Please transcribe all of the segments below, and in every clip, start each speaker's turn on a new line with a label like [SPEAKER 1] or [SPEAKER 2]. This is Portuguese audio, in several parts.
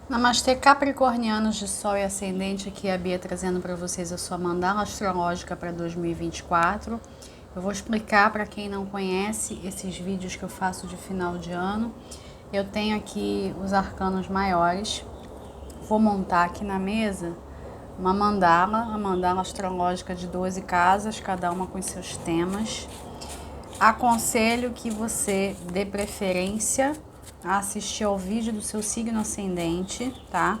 [SPEAKER 1] Namastê, capricornianos de Sol e Ascendente, aqui é a Bia trazendo para vocês a sua mandala astrológica para 2024. Eu vou explicar para quem não conhece esses vídeos que eu faço de final de ano. Eu tenho aqui os arcanos maiores. Vou montar aqui na mesa uma mandala, a mandala astrológica de 12 casas, cada uma com seus temas. Aconselho que você dê preferência a assistir ao vídeo do seu signo ascendente, tá?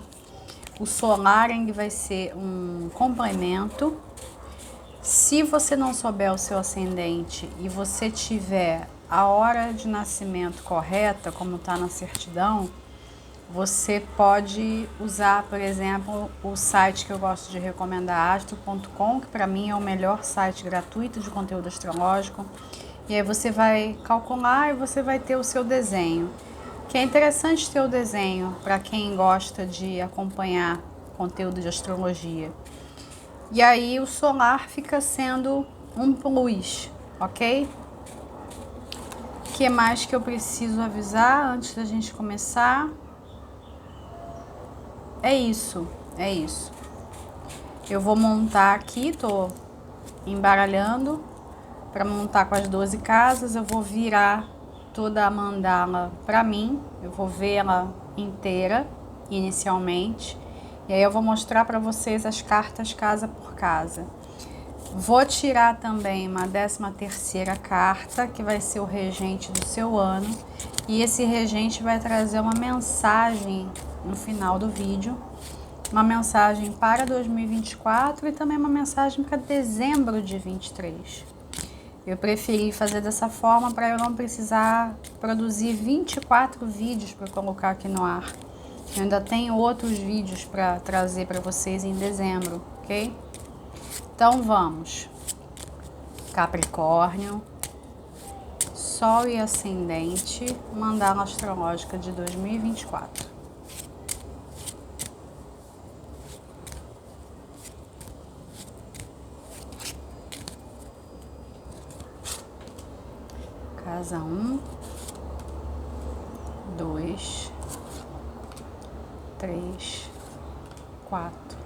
[SPEAKER 1] O solar ainda vai ser um complemento. Se você não souber o seu ascendente e você tiver a hora de nascimento correta, como está na certidão, você pode usar, por exemplo, o site que eu gosto de recomendar, astro.com, que para mim é o melhor site gratuito de conteúdo astrológico. E aí você vai calcular e você vai ter o seu desenho. Que é interessante ter o desenho para quem gosta de acompanhar conteúdo de astrologia. E aí o solar fica sendo um plus, ok? O que mais que eu preciso avisar antes da gente começar? É isso. Eu vou montar aqui, tô embaralhando para montar com as 12 casas. Eu vou virar toda a mandala para mim, eu vou ver ela inteira inicialmente, e aí eu vou mostrar para vocês as cartas casa por casa. Vou tirar também uma 13ª carta, que vai ser o regente do seu ano, e esse regente vai trazer uma mensagem no final do vídeo, uma mensagem para 2024 e também uma mensagem para dezembro de 23. Eu preferi fazer dessa forma para eu não precisar produzir 24 vídeos para colocar aqui no ar. Eu ainda tenho outros vídeos para trazer para vocês em dezembro, ok? Então vamos. Capricórnio, Sol e Ascendente, mandala astrológica de 2024. Casa 1, 2, 3, 4,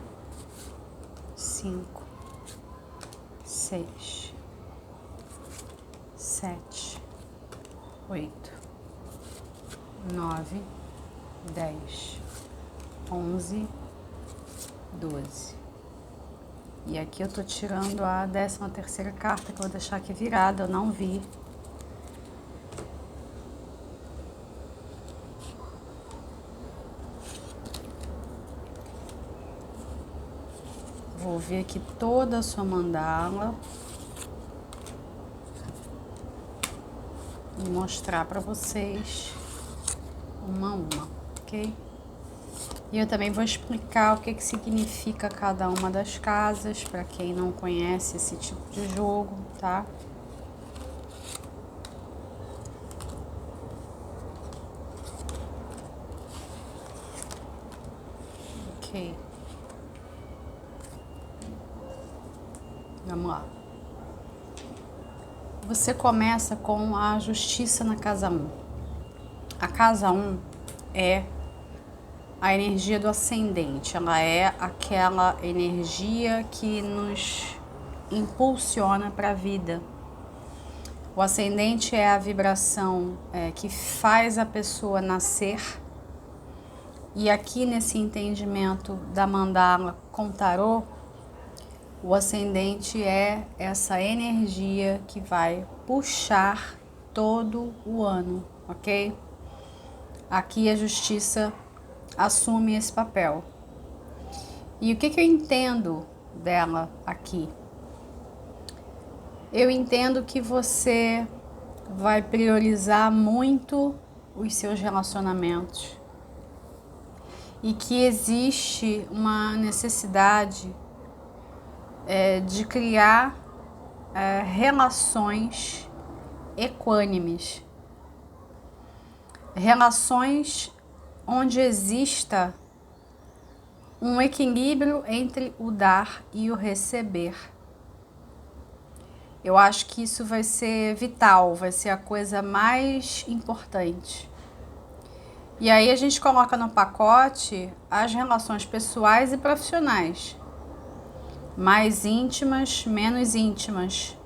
[SPEAKER 1] 5, 6, 7, 8, 9, 10, 11, 12. E aqui eu tô tirando a 13ª carta, que eu vou deixar aqui virada, eu não vi. Vou ver aqui toda a sua mandala e mostrar para vocês uma a uma, ok? E eu também vou explicar o que significa cada uma das casas, para quem não conhece esse tipo de jogo, tá? Ok. Vamos lá. Você começa com a justiça na casa 1. A casa 1 é a energia do ascendente, ela é aquela energia que nos impulsiona para a vida. O ascendente é a vibração que faz a pessoa nascer. E aqui nesse entendimento da mandala com tarô, o ascendente é essa energia que vai puxar todo o ano, ok? Aqui a justiça assume esse papel. E o que eu entendo dela aqui? Eu entendo que você vai priorizar muito os seus relacionamentos e que existe uma necessidade de criar relações equânimes, relações onde exista um equilíbrio entre o dar e o receber. Eu acho que isso vai ser vital, vai ser a coisa mais importante. E aí a gente coloca no pacote as relações pessoais e profissionais. Mais íntimas, menos íntimas.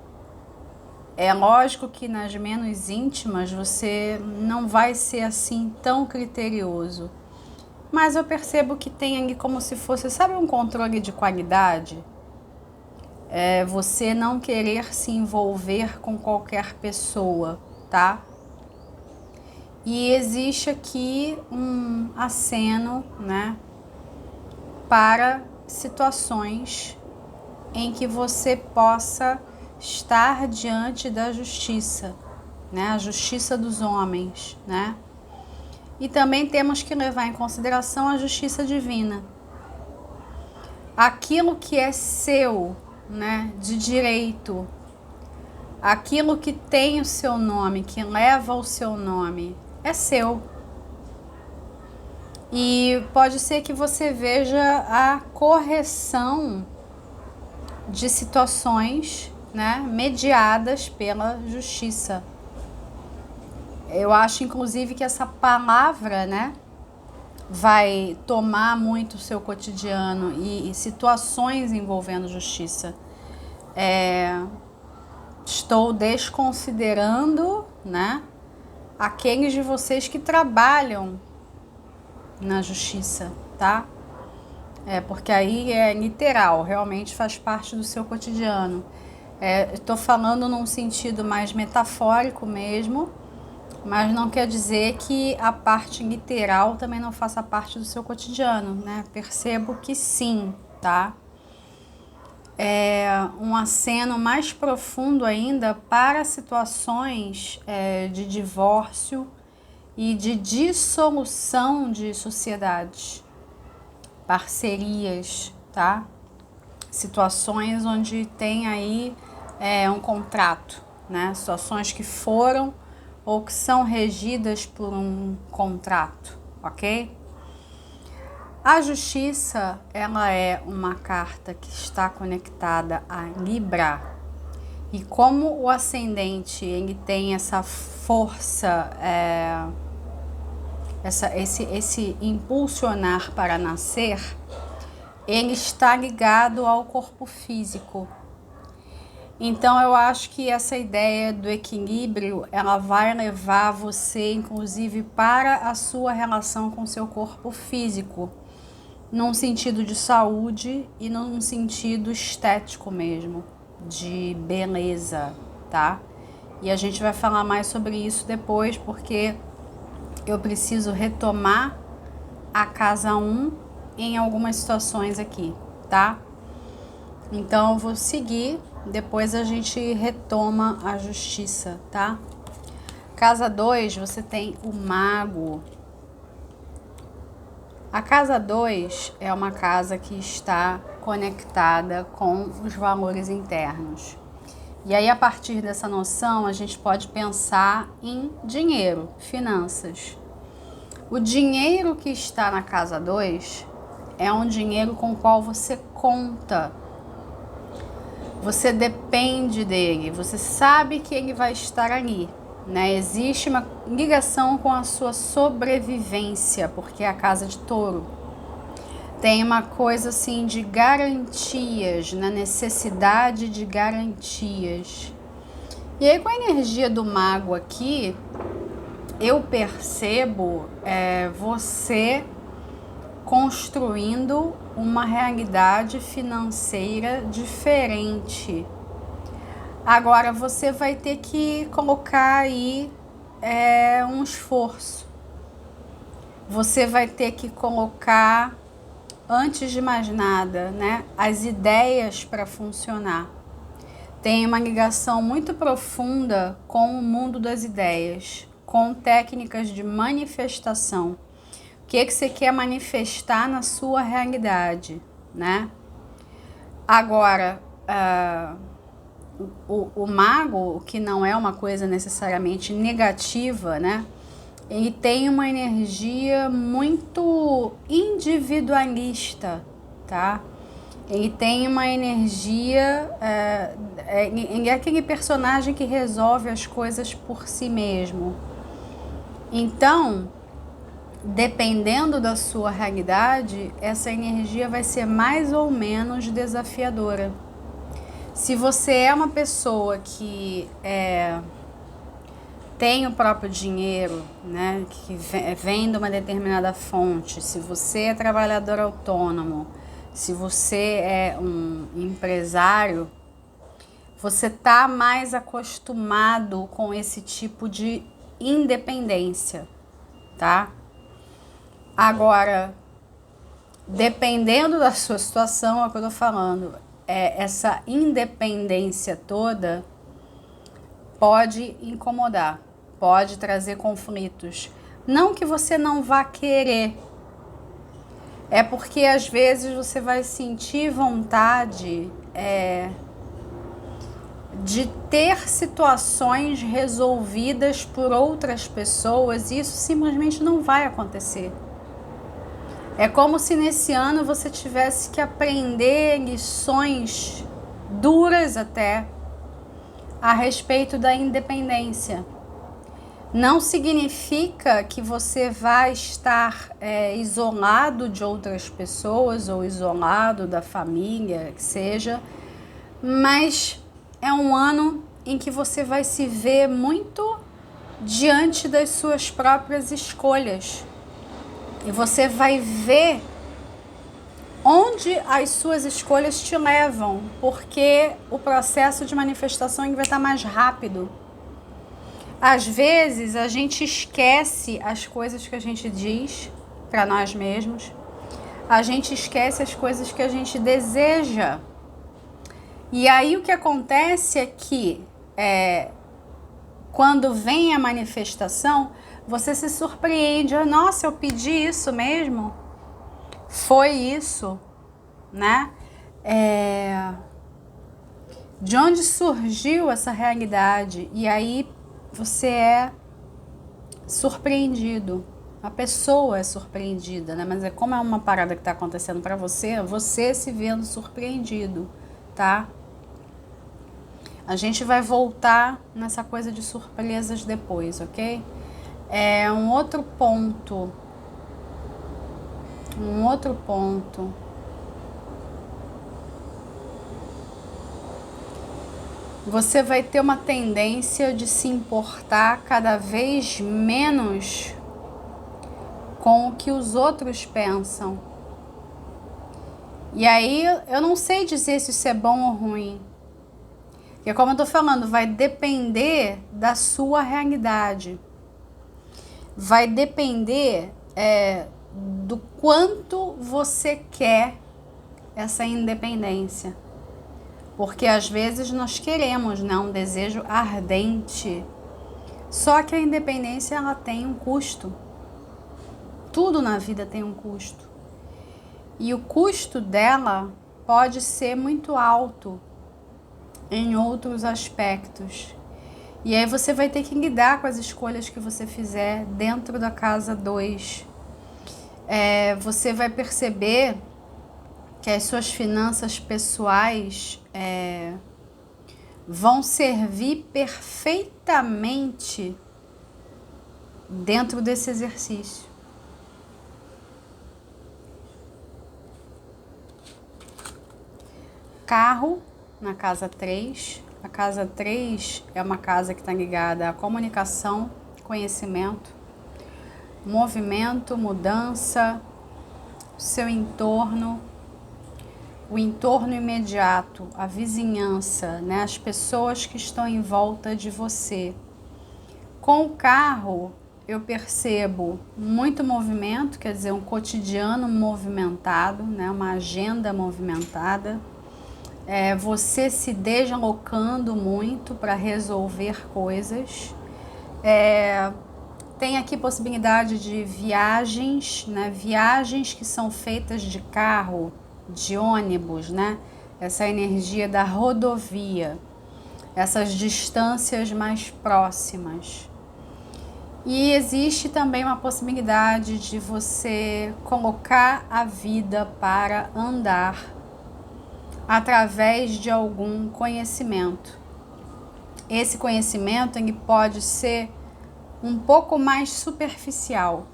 [SPEAKER 1] É lógico que nas menos íntimas você não vai ser assim tão criterioso. Mas eu percebo que tem ali como se fosse, sabe, um controle de qualidade? É você não querer se envolver com qualquer pessoa, tá? E existe aqui um aceno, né, para situações em que você possa estar diante da justiça, né, a justiça dos homens, né? E também temos que levar em consideração a justiça divina. Aquilo que é seu, né, de direito, aquilo que tem o seu nome, que leva o seu nome, é seu. E pode ser que você veja a correção de situações, né, mediadas pela justiça. Eu acho, inclusive, que essa palavra, né, vai tomar muito o seu cotidiano e situações envolvendo justiça. Estou desconsiderando, né, aqueles de vocês que trabalham na justiça, tá? Porque aí é literal, realmente faz parte do seu cotidiano. Estou falando num sentido mais metafórico mesmo, mas não quer dizer que a parte literal também não faça parte do seu cotidiano, né? Percebo que sim, tá? Um aceno mais profundo ainda para situações de divórcio e de dissolução de sociedades, parcerias, tá? Situações onde tem aí um contrato, né? Situações que foram ou que são regidas por um contrato, ok? A justiça, ela é uma carta que está conectada a Libra. E como o ascendente, ele tem essa força, esse impulsionar para nascer, ele está ligado ao corpo físico. Então eu acho que essa ideia do equilíbrio, ela vai levar você, inclusive, para a sua relação com o seu corpo físico, num sentido de saúde e num sentido estético mesmo, de beleza, tá? E a gente vai falar mais sobre isso depois, porque eu preciso retomar a casa 1 em algumas situações aqui, tá? Então eu vou seguir, depois a gente retoma a justiça, tá? Casa 2, você tem o mago. A casa 2 é uma casa que está conectada com os valores internos. E aí, a partir dessa noção, a gente pode pensar em dinheiro, finanças. O dinheiro que está na casa 2 é um dinheiro com o qual você conta. Você depende dele, você sabe que ele vai estar ali, né? Existe uma ligação com a sua sobrevivência, porque é a casa de touro. Tem uma coisa assim de garantias, na necessidade de garantias. E aí, com a energia do mago aqui, eu percebo você construindo uma realidade financeira diferente. Agora você vai ter que colocar aí um esforço. Você vai ter que colocar, antes de mais nada, né, as ideias para funcionar. Tem uma ligação muito profunda com o mundo das ideias, com técnicas de manifestação. O que você quer manifestar na sua realidade, né? Agora, o mago, que não é uma coisa necessariamente negativa, né? Ele tem uma energia muito individualista, tá? Ele tem uma energia... ele é aquele personagem que resolve as coisas por si mesmo. Então, dependendo da sua realidade, essa energia vai ser mais ou menos desafiadora. Se você é uma pessoa que tem o próprio dinheiro, né, que vem de uma determinada fonte, se você é trabalhador autônomo, se você é um empresário, você está mais acostumado com esse tipo de independência, tá? Agora, dependendo da sua situação, é o que eu tô falando, essa independência toda pode incomodar, pode trazer conflitos. Não que você não vá querer, é porque às vezes você vai sentir vontade de ter situações resolvidas por outras pessoas e isso simplesmente não vai acontecer. É como se nesse ano você tivesse que aprender lições duras até a respeito da independência. Não significa que você vai estar isolado de outras pessoas ou isolado da família, que seja, mas é um ano em que você vai se ver muito diante das suas próprias escolhas. E você vai ver onde as suas escolhas te levam, porque o processo de manifestação vai estar mais rápido. Às vezes a gente esquece as coisas que a gente diz para nós mesmos, a gente esquece as coisas que a gente deseja. E aí o que acontece é que quando vem a manifestação, você se surpreende, nossa, eu pedi isso mesmo? Foi isso, né? De onde surgiu essa realidade? E aí você é surpreendido, a pessoa é surpreendida, né? Mas como é uma parada que está acontecendo para você, você se vendo surpreendido, tá? A gente vai voltar nessa coisa de surpresas depois, ok? Um outro ponto. Você vai ter uma tendência de se importar cada vez menos com o que os outros pensam. E aí, eu não sei dizer se isso é bom ou ruim. Porque como eu tô falando, vai depender da sua realidade. Vai depender do quanto você quer essa independência. Porque às vezes nós queremos, né, um desejo ardente. Só que a independência ela tem um custo. Tudo na vida tem um custo. E o custo dela pode ser muito alto em outros aspectos. E aí você vai ter que lidar com as escolhas que você fizer dentro da casa 2. Você vai perceber que as suas finanças pessoais vão servir perfeitamente dentro desse exercício. Carro na casa 3. A casa 3 é uma casa que está ligada à comunicação, conhecimento, movimento, mudança, seu entorno, o entorno imediato, a vizinhança, né? As pessoas que estão em volta de você. Com o carro, eu percebo muito movimento, quer dizer, um cotidiano movimentado, né? Uma agenda movimentada. Você se deslocando muito para resolver coisas. Tem aqui possibilidade de viagens, né? Viagens que são feitas de carro, de ônibus, né? Essa energia da rodovia, essas distâncias mais próximas. E existe também uma possibilidade de você colocar a vida para andar através de algum conhecimento. Esse conhecimento ele pode ser um pouco mais superficial.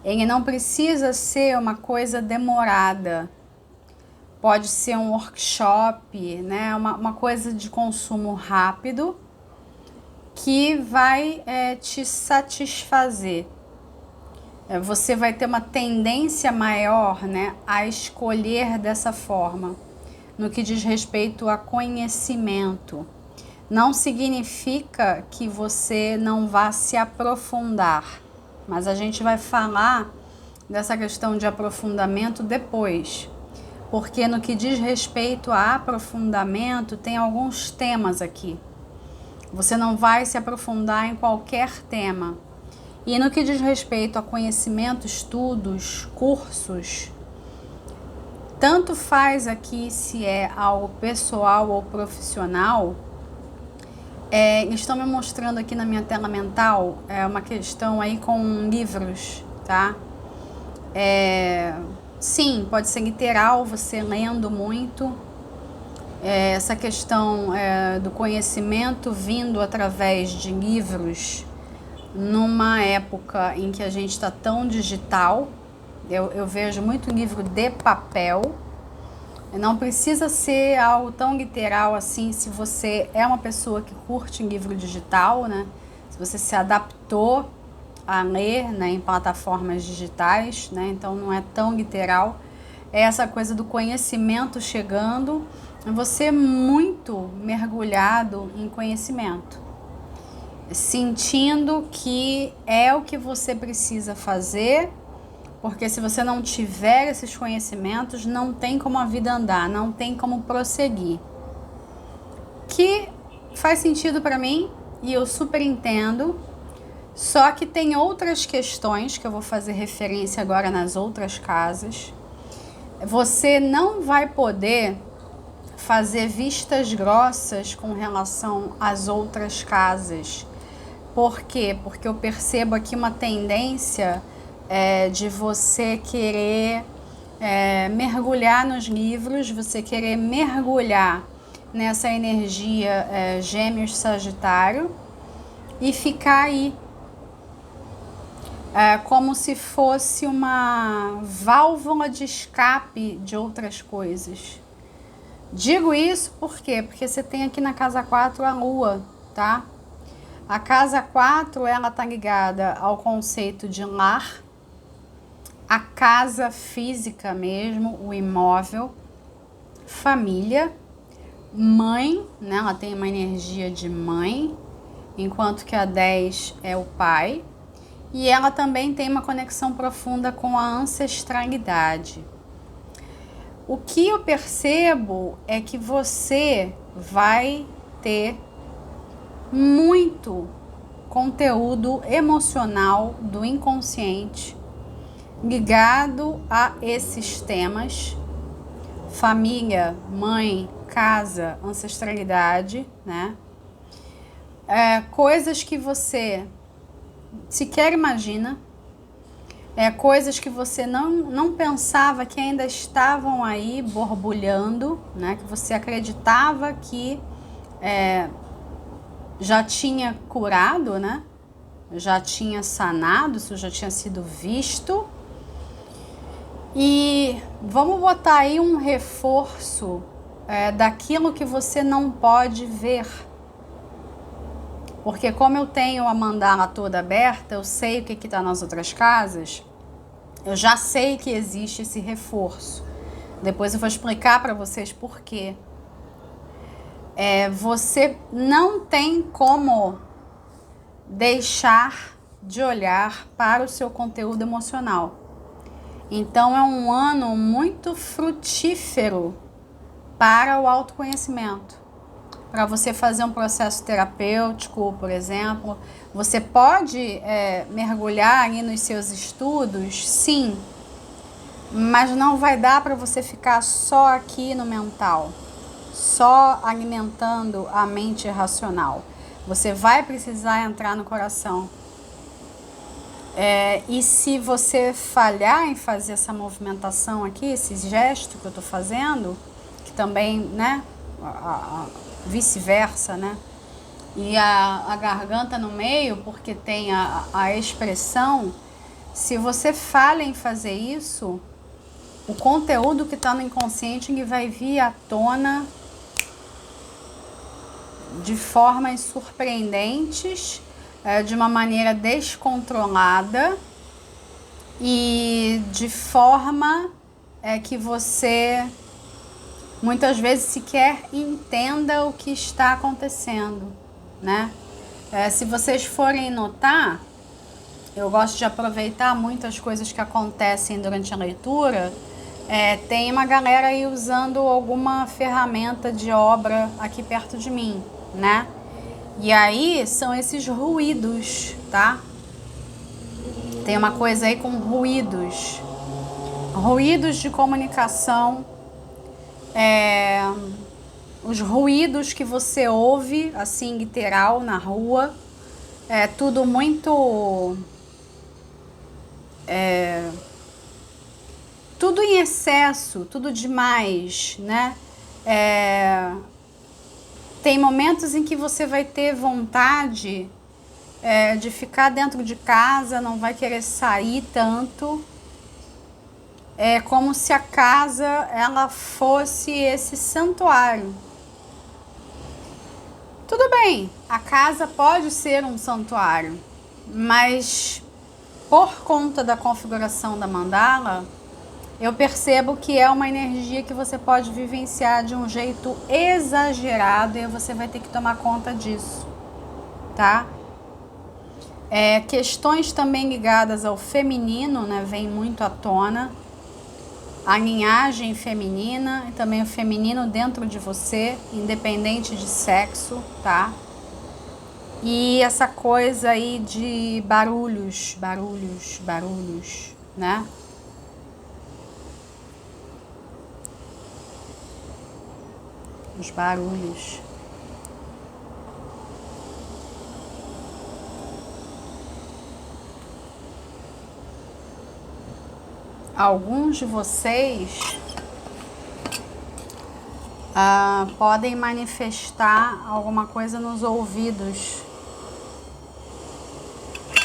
[SPEAKER 1] Ele não precisa ser uma coisa demorada. Pode ser um workshop, né? Uma coisa de consumo rápido que vai te satisfazer. Você vai ter uma tendência maior, né, a escolher dessa forma. No que diz respeito a conhecimento, não significa que você não vá se aprofundar, mas a gente vai falar dessa questão de aprofundamento depois, porque no que diz respeito a aprofundamento, tem alguns temas aqui. Você não vai se aprofundar em qualquer tema. E no que diz respeito a conhecimento, estudos, cursos, tanto faz aqui se é algo pessoal ou profissional. Estão me mostrando aqui na minha tela mental uma questão aí com livros, tá? Sim, pode ser literal, você lendo muito. Essa questão do conhecimento vindo através de livros numa época em que a gente está tão digital. Eu vejo muito livro de papel. Não precisa ser algo tão literal assim se você é uma pessoa que curte livro digital, né? Se você se adaptou a ler, né, em plataformas digitais, né? Então não é tão literal. É essa coisa do conhecimento chegando, você muito mergulhado em conhecimento, sentindo que é o que você precisa fazer, porque se você não tiver esses conhecimentos, não tem como a vida andar, não tem como prosseguir. Que faz sentido para mim e eu super entendo, só que tem outras questões que eu vou fazer referência agora nas outras casas. Você não vai poder fazer vistas grossas com relação às outras casas. Por quê? Porque eu percebo aqui uma tendência de você querer mergulhar nos livros, você querer mergulhar nessa energia Gêmeos Sagitário e ficar aí como se fosse uma válvula de escape de outras coisas. Digo isso por quê? Porque você tem aqui na casa 4 a Lua, tá? A casa 4, ela tá ligada ao conceito de lar, a casa física mesmo, o imóvel, família, mãe, né? Ela tem uma energia de mãe, enquanto que a 10 é o pai. E ela também tem uma conexão profunda com a ancestralidade. O que eu percebo é que você vai ter muito conteúdo emocional do inconsciente ligado a esses temas: família, mãe, casa, ancestralidade, né? Coisas que você sequer imagina, coisas que você não pensava que ainda estavam aí borbulhando, né? Que você acreditava que já tinha curado, né? Já tinha sanado, isso já tinha sido visto. E vamos botar aí um reforço daquilo que você não pode ver. Porque como eu tenho a mandala toda aberta, eu sei o que está nas outras casas, eu já sei que existe esse reforço. Depois eu vou explicar para vocês por quê. Você não tem como deixar de olhar para o seu conteúdo emocional. Então é um ano muito frutífero para o autoconhecimento. Para você fazer um processo terapêutico, por exemplo, você pode mergulhar aí nos seus estudos, sim, mas não vai dar para você ficar só aqui no mental, só alimentando a mente racional. Você vai precisar entrar no coração. E se você falhar em fazer essa movimentação aqui, esse gesto que eu estou fazendo, que também, né, vice-versa, né, e a garganta no meio, porque tem a expressão, Se você falha em fazer isso, o conteúdo que está no inconsciente vai vir à tona de formas surpreendentes, de uma maneira descontrolada e de forma que você muitas vezes sequer entenda o que está acontecendo, né? Se vocês forem notar, eu gosto de aproveitar muitas coisas que acontecem durante a leitura. Tem uma galera aí usando alguma ferramenta de obra aqui perto de mim, né? E aí são esses ruídos, tá? Tem uma coisa aí com ruídos. Ruídos de comunicação. Os ruídos que você ouve, assim, literal, na rua. É tudo muito... tudo em excesso, tudo demais, né? Tem momentos em que você vai ter vontade de ficar dentro de casa, não vai querer sair tanto. É como se a casa ela fosse esse santuário. Tudo bem, a casa pode ser um santuário, mas por conta da configuração da mandala, eu percebo que é uma energia que você pode vivenciar de um jeito exagerado e você vai ter que tomar conta disso, tá? Questões também ligadas ao feminino, né, vem muito à tona. A linhagem feminina e também o feminino dentro de você, independente de sexo, tá? E essa coisa aí de barulhos, né? Os barulhos. Alguns de vocês podem manifestar alguma coisa nos ouvidos.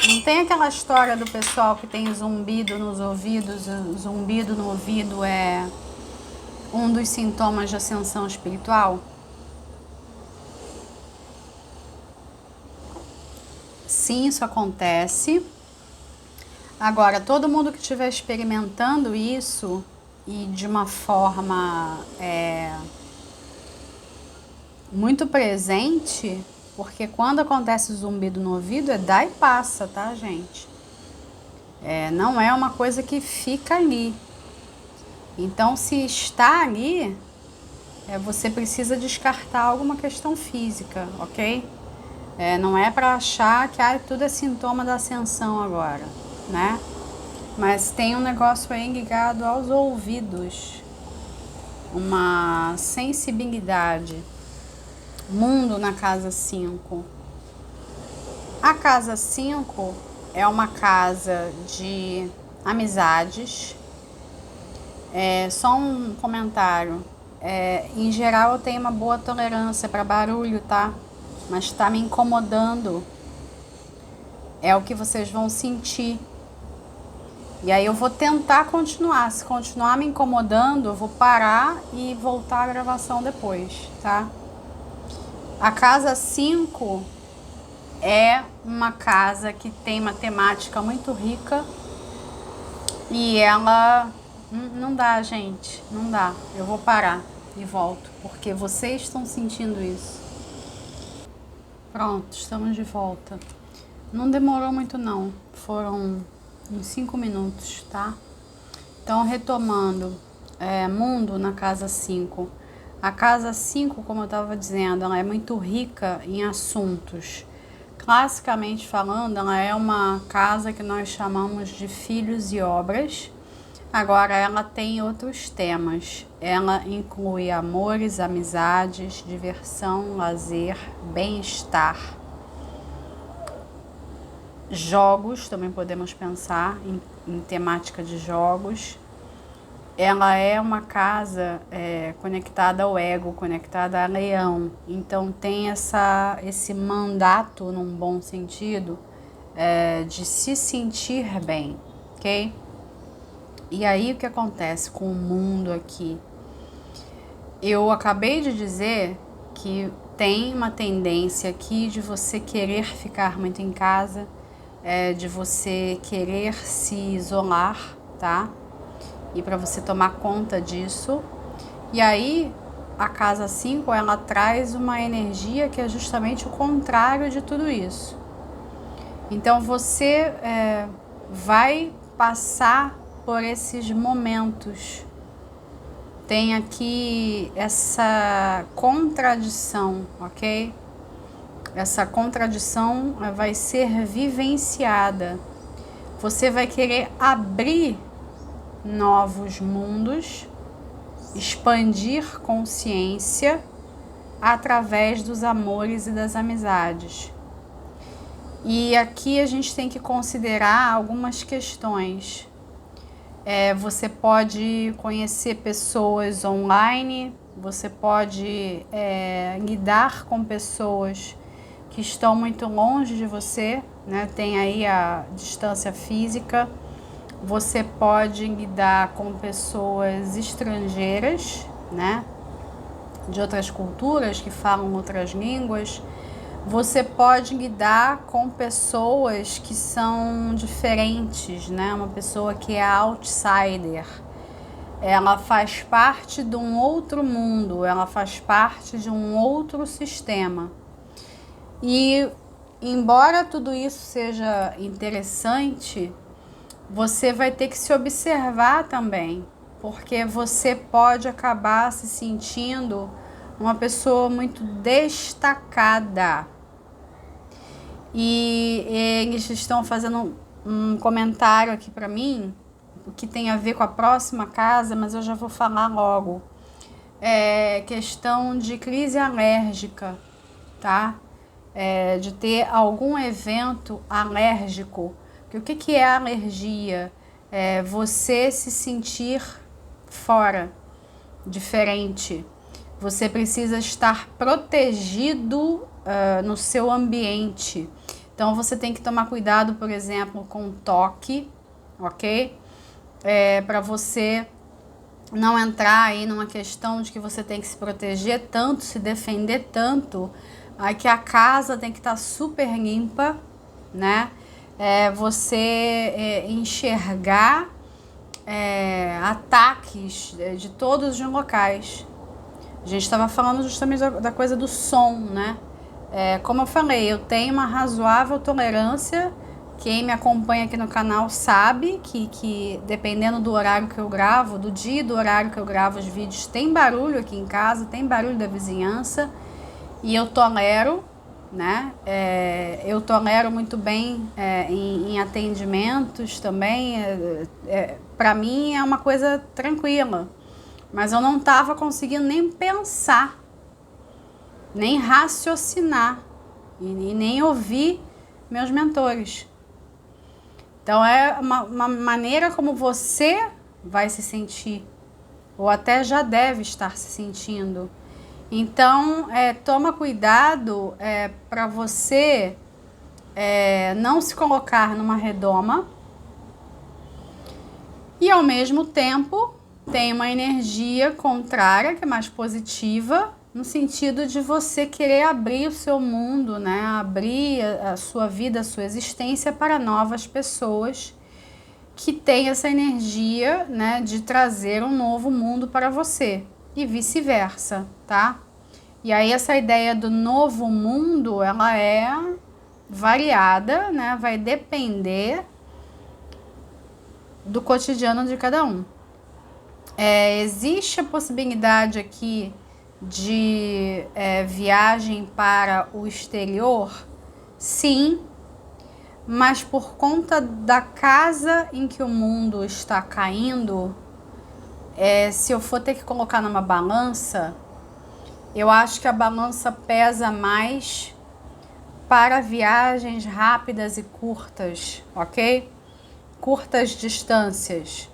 [SPEAKER 1] Não tem aquela história do pessoal que tem zumbido nos ouvidos? O zumbido no ouvido é um dos sintomas de ascensão espiritual? Sim, isso acontece. Agora, todo mundo que estiver experimentando isso e de uma forma muito presente, porque quando acontece zumbido no ouvido, dá e passa, tá, gente? Não é uma coisa que fica ali. Então, se está ali, você precisa descartar alguma questão física, ok? Não é para achar que tudo é sintoma da ascensão agora, né? Mas tem um negócio aí ligado aos ouvidos, uma sensibilidade. Mundo na casa 5. A casa 5 é uma casa de amizades. Só um comentário. Em geral eu tenho uma boa tolerância para barulho, tá? Mas está me incomodando. É o que vocês vão sentir. E aí eu vou tentar continuar. Se continuar me incomodando, eu vou parar e voltar a gravação depois, tá? A casa 5 é uma casa que tem uma temática muito rica e ela... Não dá, gente, não dá. Eu vou parar e volto, porque vocês estão sentindo isso. Pronto, estamos de volta. Não demorou muito não, foram uns 5 minutos, tá? Então, retomando, mundo na casa 5. A casa 5, como eu estava dizendo, ela é muito rica em assuntos. Classicamente falando, ela é uma casa que nós chamamos de filhos e obras. Agora, ela tem outros temas. Ela inclui amores, amizades, diversão, lazer, bem-estar. Jogos, também podemos pensar em temática de jogos. Ela é uma casa conectada ao ego, conectada a leão. Então tem esse mandato, num bom sentido, de se sentir bem, ok? E aí o que acontece com o mundo aqui? Eu acabei de dizer que tem uma tendência aqui de você querer ficar muito em casa, de você querer se isolar, tá? E para você tomar conta disso. E aí a casa 5, ela traz uma energia que é justamente o contrário de tudo isso. Então você vai passar por esses momentos. Tem aqui essa contradição, ok? Essa contradição vai ser vivenciada. Você vai querer abrir novos mundos, expandir consciência através dos amores e das amizades. E aqui a gente tem que considerar algumas questões. Você pode conhecer pessoas online, você pode lidar com pessoas que estão muito longe de você, né? Tem aí a distância física. Você pode lidar com pessoas estrangeiras, né? De outras culturas que falam outras línguas. Você pode lidar com pessoas que são diferentes, né? Uma pessoa que é outsider. Ela faz parte de um outro mundo, ela faz parte de um outro sistema. E, embora tudo isso seja interessante, você vai ter que se observar também, porque você pode acabar se sentindo uma pessoa muito destacada. E eles estão fazendo um comentário aqui para mim, o que tem a ver com a próxima casa, mas eu já vou falar logo. Questão de crise alérgica, tá? De ter algum evento alérgico. Porque o que é alergia? Você se sentir fora, diferente. Você precisa estar protegido no seu ambiente. Então você tem que tomar cuidado, por exemplo, com toque, ok? Para você não entrar aí numa questão de que você tem que se proteger tanto, se defender tanto, que a casa tem que estar super limpa, né? Você enxergar ataques de todos os locais. A gente estava falando justamente da coisa do som, né? Como eu falei, eu tenho uma razoável tolerância. Quem me acompanha aqui no canal sabe que dependendo do horário que eu gravo, do dia e do horário que eu gravo os vídeos, tem barulho aqui em casa, tem barulho da vizinhança. E eu tolero, né? Eu tolero muito bem em atendimentos também. Para mim é uma coisa tranquila. Mas eu não estava conseguindo nem pensar, nem raciocinar e nem ouvir meus mentores. Então é uma maneira como você vai se sentir, ou até já deve estar se sentindo. Então toma cuidado para você não se colocar numa redoma e ao mesmo tempo tem uma energia contrária, que é mais positiva, no sentido de você querer abrir o seu mundo, né? Abrir a sua vida, a sua existência para novas pessoas que têm essa energia, né, de trazer um novo mundo para você e vice-versa, tá? E aí essa ideia do novo mundo, ela é variada, né? Vai depender do cotidiano de cada um. Existe a possibilidade aqui de viagem para o exterior? Sim, mas por conta da casa em que o mundo está caindo, se eu for ter que colocar numa balança, eu acho que a balança pesa mais para viagens rápidas e curtas, ok? Curtas distâncias.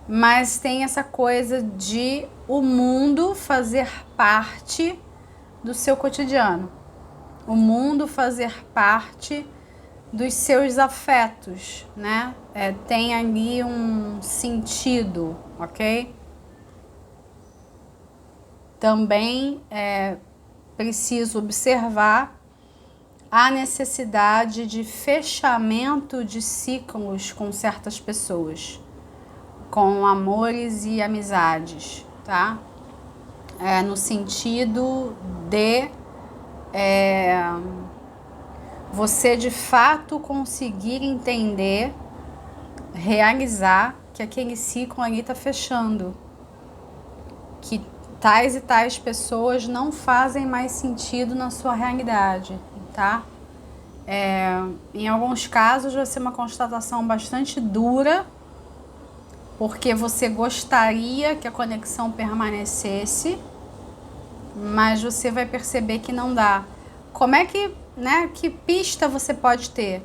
[SPEAKER 1] Mas tem essa coisa de o mundo fazer parte do seu cotidiano. O mundo fazer parte dos seus afetos, né? Tem ali um sentido, ok? Também é preciso observar a necessidade de fechamento de ciclos com certas pessoas, com amores e amizades, tá? No sentido de você de fato conseguir entender, realizar que aquele ciclo ali está fechando, que tais e tais pessoas não fazem mais sentido na sua realidade, tá? Em alguns casos vai ser uma constatação bastante dura, porque você gostaria que a conexão permanecesse, mas você vai perceber que não dá. Como é que, né, que pista você pode ter?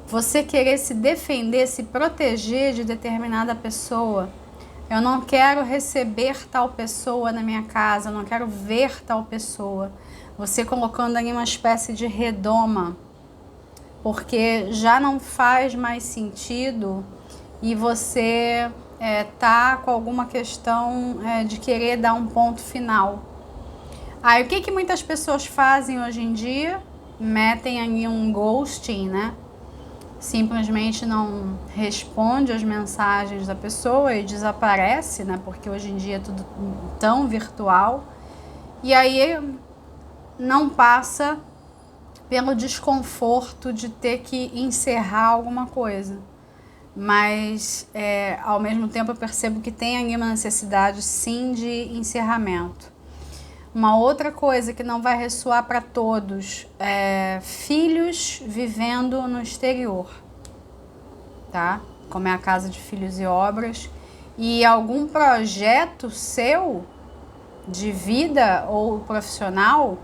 [SPEAKER 1] Você querer se defender, se proteger de determinada pessoa. Eu não quero receber tal pessoa na minha casa, eu não quero ver tal pessoa. Você colocando ali uma espécie de redoma, porque já não faz mais sentido e você tá com alguma questão de querer dar um ponto final. Aí o que muitas pessoas fazem hoje em dia? Metem ali um ghosting, né? Simplesmente não responde as mensagens da pessoa e desaparece, né? Porque hoje em dia é tudo tão virtual. E aí não passa pelo desconforto de ter que encerrar alguma coisa. Mas, ao mesmo tempo, eu percebo que tem ali uma necessidade, sim, de encerramento. Uma outra coisa que não vai ressoar para todos é filhos vivendo no exterior, tá? Como é a Casa de Filhos e Obras. E algum projeto seu de vida ou profissional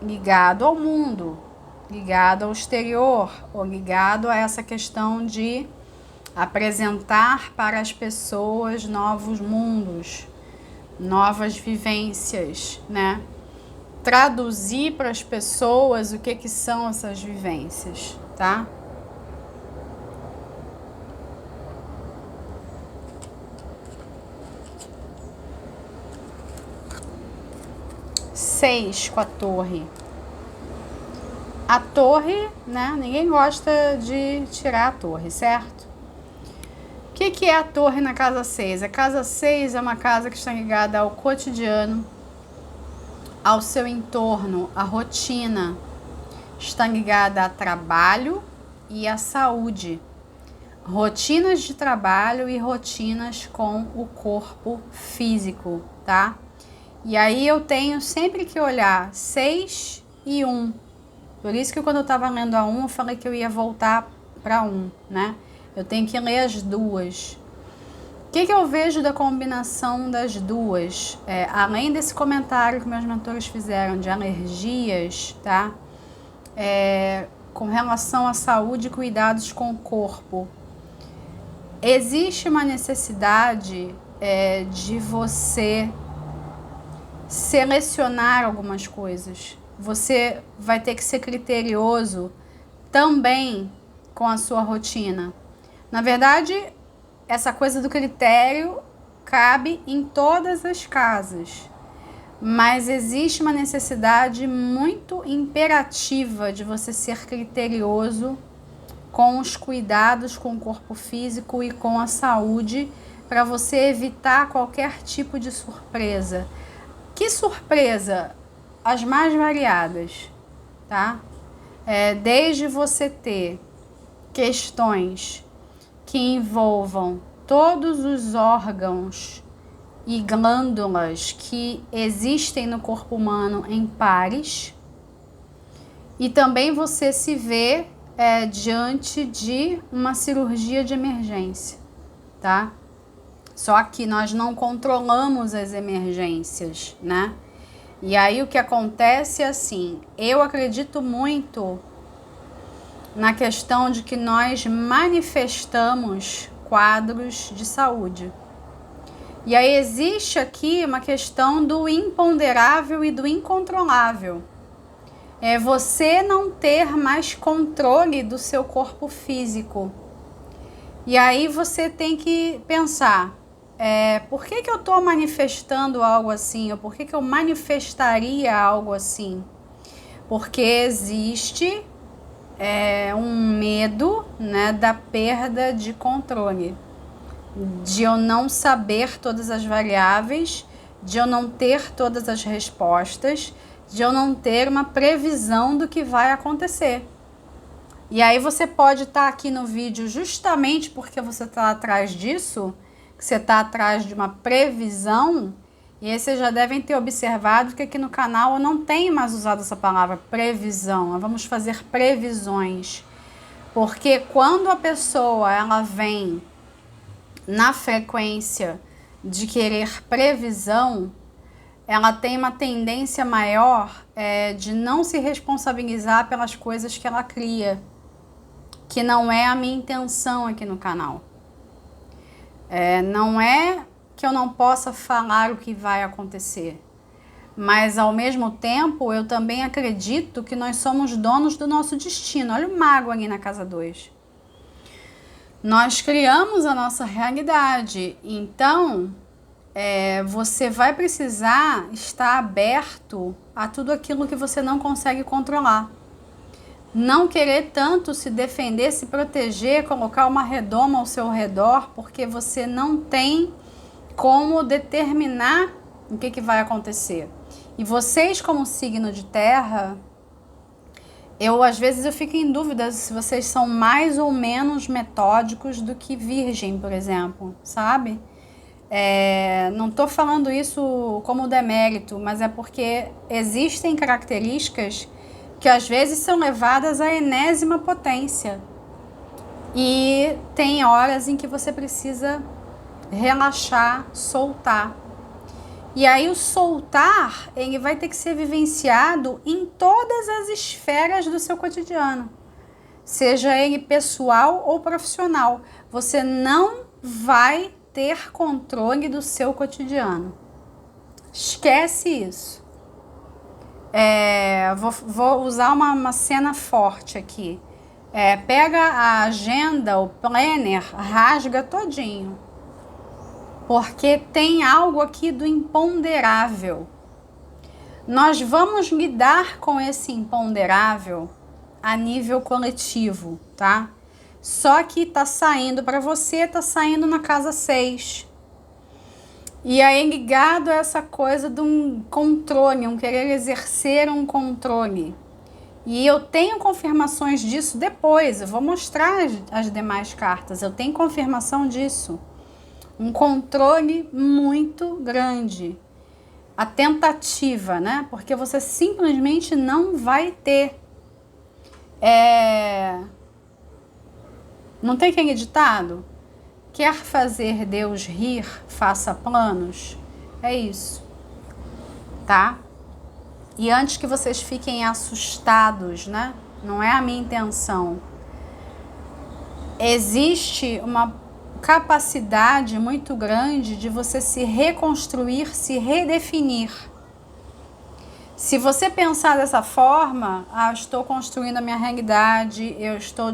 [SPEAKER 1] ligado ao mundo, ligado ao exterior, ou ligado a essa questão de apresentar para as pessoas novos mundos, novas vivências, né? Traduzir para as pessoas o que são essas vivências, tá? Seis com a torre. A torre, né? Ninguém gosta de tirar a torre, certo? O que é a torre na casa 6? A casa 6 é uma casa que está ligada ao cotidiano, ao seu entorno, à rotina. Está ligada a trabalho e à saúde. Rotinas de trabalho e rotinas com o corpo físico, tá? E aí eu tenho sempre que olhar 6 e 1. Por isso que quando eu estava lendo a 1, eu falei que eu ia voltar para 1, né? Eu tenho que ler as duas. O que eu vejo da combinação das duas? Além desse comentário que meus mentores fizeram de alergias, tá? Com relação à saúde e cuidados com o corpo, existe uma necessidade de você selecionar algumas coisas. Você vai ter que ser criterioso também com a sua rotina. Na verdade, essa coisa do critério cabe em todas as casas, mas existe uma necessidade muito imperativa de você ser criterioso com os cuidados com o corpo físico e com a saúde, para você evitar qualquer tipo de surpresa. Que surpresa? As mais variadas, tá? Desde você ter questões que envolvam todos os órgãos e glândulas que existem no corpo humano em pares, e também você se vê diante de uma cirurgia de emergência, tá? Só que nós não controlamos as emergências, né? E aí o que acontece é assim, eu acredito muito na questão de que nós manifestamos quadros de saúde. E aí existe aqui uma questão do imponderável e do incontrolável. É você não ter mais controle do seu corpo físico. E aí você tem que pensar, por que eu estou manifestando algo assim? Ou por que eu manifestaria algo assim? Porque existe um medo, né, da perda de controle. De eu não saber todas as variáveis, de eu não ter todas as respostas, de eu não ter uma previsão do que vai acontecer. E aí você pode estar aqui no vídeo justamente porque você está atrás disso, que você está atrás de uma previsão, e aí vocês já devem ter observado que aqui no canal eu não tenho mais usado essa palavra previsão, nós vamos fazer previsões. Porque quando a pessoa ela vem na frequência de querer previsão, ela tem uma tendência maior de não se responsabilizar pelas coisas que ela cria, que não é a minha intenção aqui no canal. Não é que eu não possa falar o que vai acontecer, mas ao mesmo tempo eu também acredito que nós somos donos do nosso destino. Olha o mago ali na casa 2. Nós criamos a nossa realidade, então você vai precisar estar aberto a tudo aquilo que você não consegue controlar. Não querer tanto se defender, se proteger, colocar uma redoma ao seu redor, porque você não tem como determinar o que vai acontecer. E vocês, como signo de terra, às vezes eu fico em dúvida se vocês são mais ou menos metódicos do que Virgem, por exemplo, sabe? Não estou falando isso como demérito, mas é porque existem características que às vezes são levadas à enésima potência. E tem horas em que você precisa relaxar, soltar. E aí o soltar, ele vai ter que ser vivenciado em todas as esferas do seu cotidiano. Seja ele pessoal ou profissional. Você não vai ter controle do seu cotidiano. Esquece isso. Vou usar uma cena forte aqui. Pega a agenda, o planner, rasga todinho. Porque tem algo aqui do imponderável. Nós vamos lidar com esse imponderável a nível coletivo, tá? Só que tá saindo para você, tá saindo na casa 6. E aí ligado a essa coisa de um controle, um querer exercer um controle. E eu tenho confirmações disso depois, eu vou mostrar as demais cartas, eu tenho confirmação disso. Um controle muito grande. A tentativa, né? Porque você simplesmente não vai ter. Não tem aquele ditado? Quer fazer Deus rir, faça planos? É isso, tá? E antes que vocês fiquem assustados, né? Não é a minha intenção. Existe uma capacidade muito grande de você se reconstruir, se redefinir. Se você pensar dessa forma, estou construindo a minha realidade, eu estou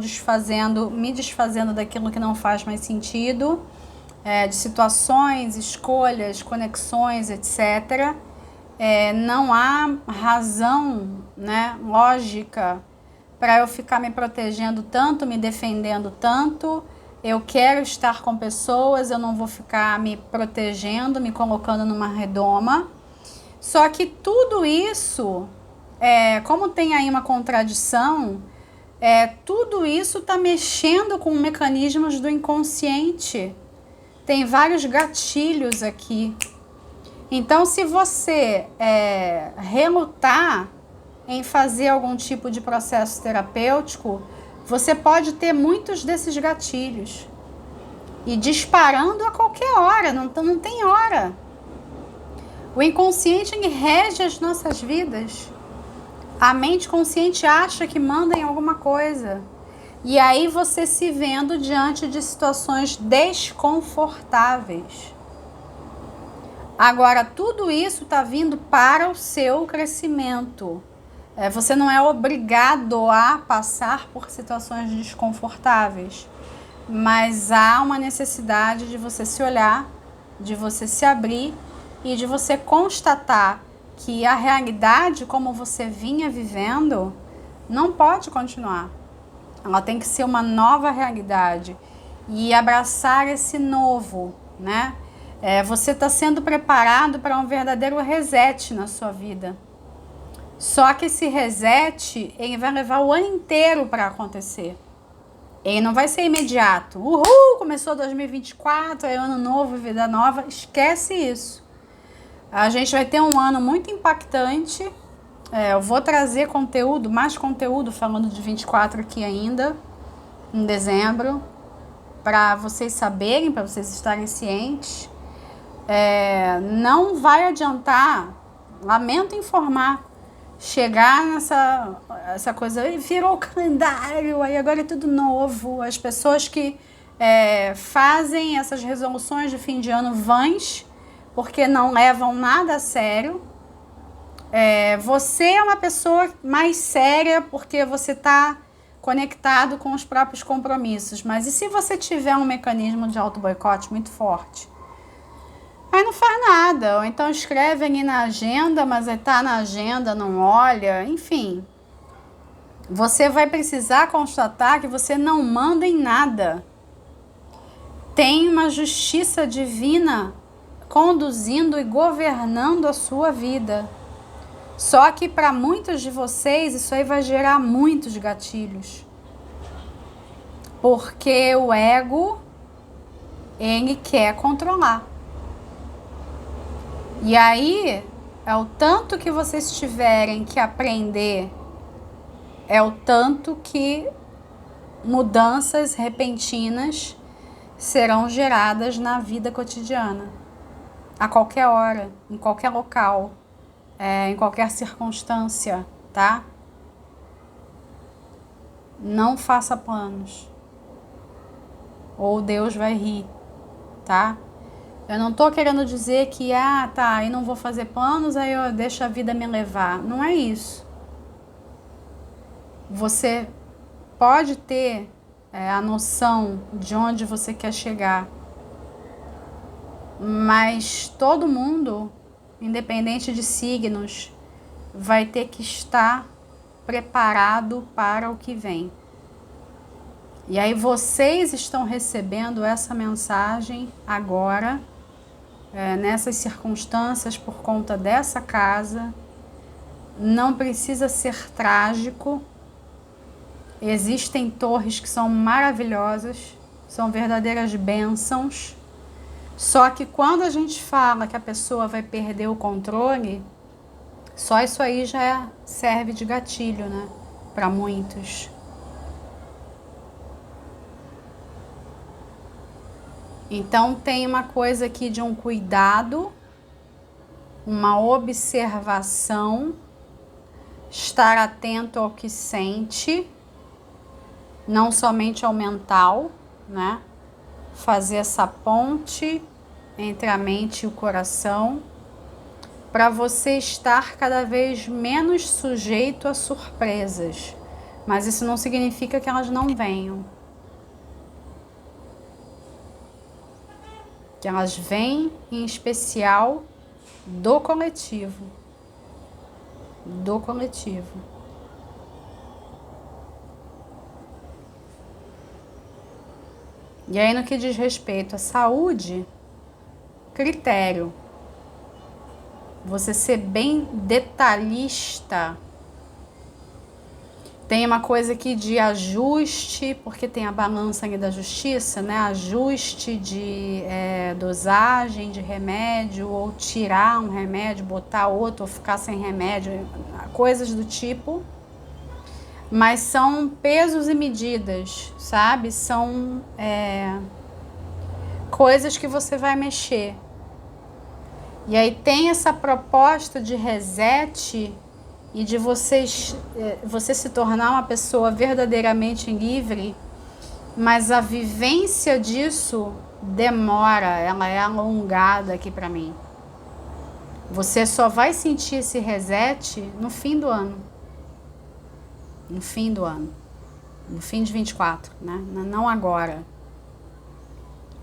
[SPEAKER 1] me desfazendo daquilo que não faz mais sentido, de situações, escolhas, conexões, etc. Não há razão, né, lógica para eu ficar me protegendo tanto, me defendendo tanto. Eu quero estar com pessoas, eu não vou ficar me protegendo, me colocando numa redoma. Só que tudo isso, como tem aí uma contradição, tudo isso está mexendo com mecanismos do inconsciente. Tem vários gatilhos aqui. Então, se você relutar em fazer algum tipo de processo terapêutico, você pode ter muitos desses gatilhos. E disparando a qualquer hora, não tem hora. O inconsciente rege as nossas vidas. A mente consciente acha que manda em alguma coisa. E aí você se vendo diante de situações desconfortáveis. Agora, tudo isso está vindo para o seu crescimento. Você não é obrigado a passar por situações desconfortáveis, mas há uma necessidade de você se olhar, de você se abrir e de você constatar que a realidade como você vinha vivendo não pode continuar. Ela tem que ser uma nova realidade e abraçar esse novo, né? Você está sendo preparado para um verdadeiro reset na sua vida. Só que esse reset, ele vai levar o ano inteiro para acontecer. Ele não vai ser imediato. Uhul, começou 2024, é ano novo, vida nova. Esquece isso. A gente vai ter um ano muito impactante. Eu vou trazer conteúdo, mais conteúdo falando de 24 aqui ainda, em dezembro, para vocês saberem, para vocês estarem cientes. Não vai adiantar, lamento informar, chegar essa coisa, virou o calendário, aí agora é tudo novo. As pessoas que fazem essas resoluções de fim de ano vãs, porque não levam nada a sério. Você é uma pessoa mais séria porque você está conectado com os próprios compromissos. Mas e se você tiver um mecanismo de auto-boicote muito forte? Aí não faz nada, ou então escreve ali na agenda, mas está na agenda, não olha, enfim. Você vai precisar constatar que você não manda em nada. Tem uma justiça divina conduzindo e governando a sua vida. Só que para muitos de vocês isso aí vai gerar muitos gatilhos. Porque o ego, ele quer controlar. E aí, é o tanto que vocês tiverem que aprender, é o tanto que mudanças repentinas serão geradas na vida cotidiana. A qualquer hora, em qualquer local, em qualquer circunstância, tá? Não faça planos. Ou Deus vai rir, tá? Eu não tô querendo dizer que, aí não vou fazer planos, aí eu deixo a vida me levar. Não é isso. Você pode ter a noção de onde você quer chegar, mas todo mundo, independente de signos, vai ter que estar preparado para o que vem. E aí vocês estão recebendo essa mensagem agora, nessas circunstâncias, por conta dessa casa. Não precisa ser trágico. Existem torres que são maravilhosas, são verdadeiras bênçãos. Só que quando a gente fala que a pessoa vai perder o controle, só isso aí já serve de gatilho, né? Para muitos. Então tem uma coisa aqui de um cuidado, uma observação, estar atento ao que sente, não somente ao mental, né? Fazer essa ponte entre a mente e o coração, para você estar cada vez menos sujeito a surpresas. Mas isso não significa que elas não venham. Que elas vêm em especial do coletivo. Do coletivo. E aí, no que diz respeito à saúde, critério. Você ser bem detalhista. Tem uma coisa aqui de ajuste, porque tem a balança ali da justiça, né? Ajuste de dosagem de remédio, ou tirar um remédio, botar outro, ou ficar sem remédio, coisas do tipo. Mas são pesos e medidas, sabe? São coisas que você vai mexer. E aí tem essa proposta de reset e de você se tornar uma pessoa verdadeiramente livre, mas a vivência disso demora, ela é alongada aqui para mim. Você só vai sentir esse reset no fim do ano. no fim do ano, no fim de 24, né? Não agora.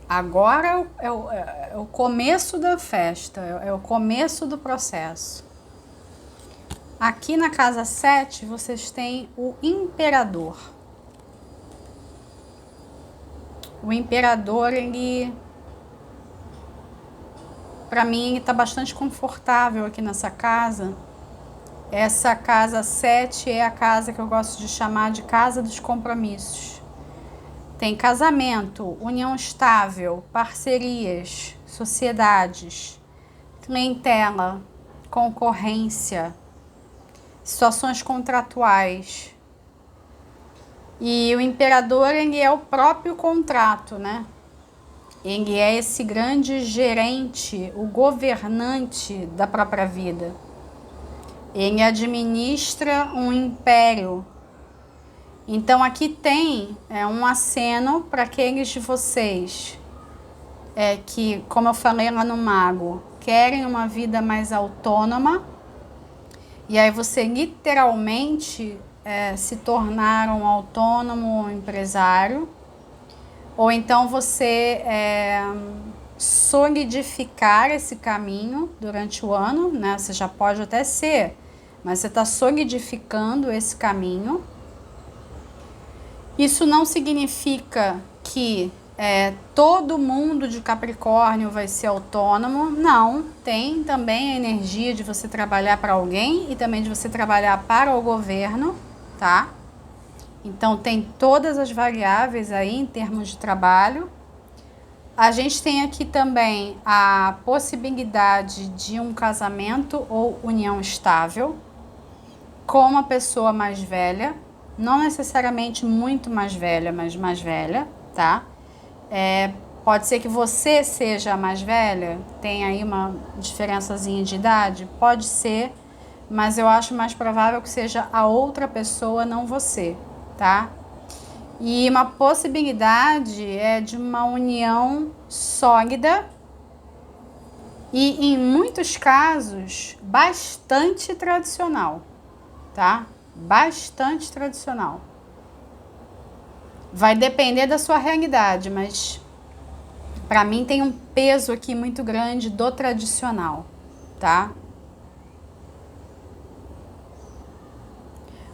[SPEAKER 1] Agora é o começo da festa, é o começo do processo. Aqui na casa 7, vocês têm o imperador. O imperador, ele, para mim, ele tá bastante confortável aqui nessa casa. Essa casa 7 é a casa que eu gosto de chamar de casa dos compromissos. Tem casamento, união estável, parcerias, sociedades, clientela, concorrência, situações contratuais. E o imperador, ele é o próprio contrato, né? Ele é esse grande gerente, o governante da própria vida. Ele administra um império. Então aqui tem um aceno para aqueles de vocês que, como eu falei lá no Mago, querem uma vida mais autônoma. E aí você literalmente se tornar um autônomo empresário. Ou então você solidificar esse caminho durante o ano, né? Você já pode até ser, mas você está solidificando esse caminho. Isso não significa que todo mundo de Capricórnio vai ser autônomo. Não, tem também a energia de você trabalhar para alguém e também de você trabalhar para o governo, tá? Então tem todas as variáveis aí em termos de trabalho. A gente tem aqui também a possibilidade de um casamento ou união estável com uma pessoa mais velha. Não necessariamente muito mais velha, mas mais velha, tá? Pode ser que você seja a mais velha, tem aí uma diferençazinha de idade, pode ser, mas eu acho mais provável que seja a outra pessoa, não você, tá? E uma possibilidade de uma união sólida e, em muitos casos, bastante tradicional, tá? Bastante tradicional. Vai depender da sua realidade, mas para mim tem um peso aqui muito grande do tradicional, tá?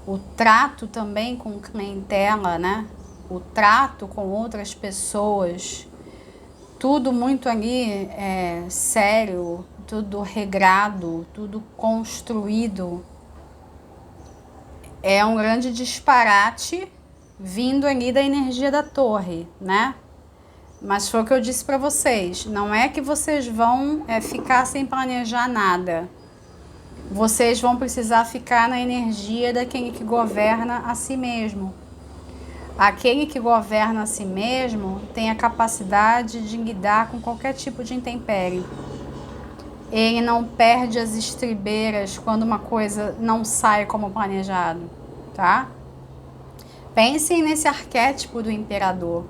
[SPEAKER 1] O trato também com clientela, né? O trato com outras pessoas, tudo muito ali sério, tudo regrado, tudo construído. É um grande disparate vindo ali da energia da torre, né? Mas foi o que eu disse para vocês, não é que vocês vão ficar sem planejar nada. Vocês vão precisar ficar na energia daquele que governa a si mesmo. Aquele que governa a si mesmo tem a capacidade de lidar com qualquer tipo de intempérie. Ele não perde as estribeiras quando uma coisa não sai como planejado, tá? Pensem nesse arquétipo do imperador.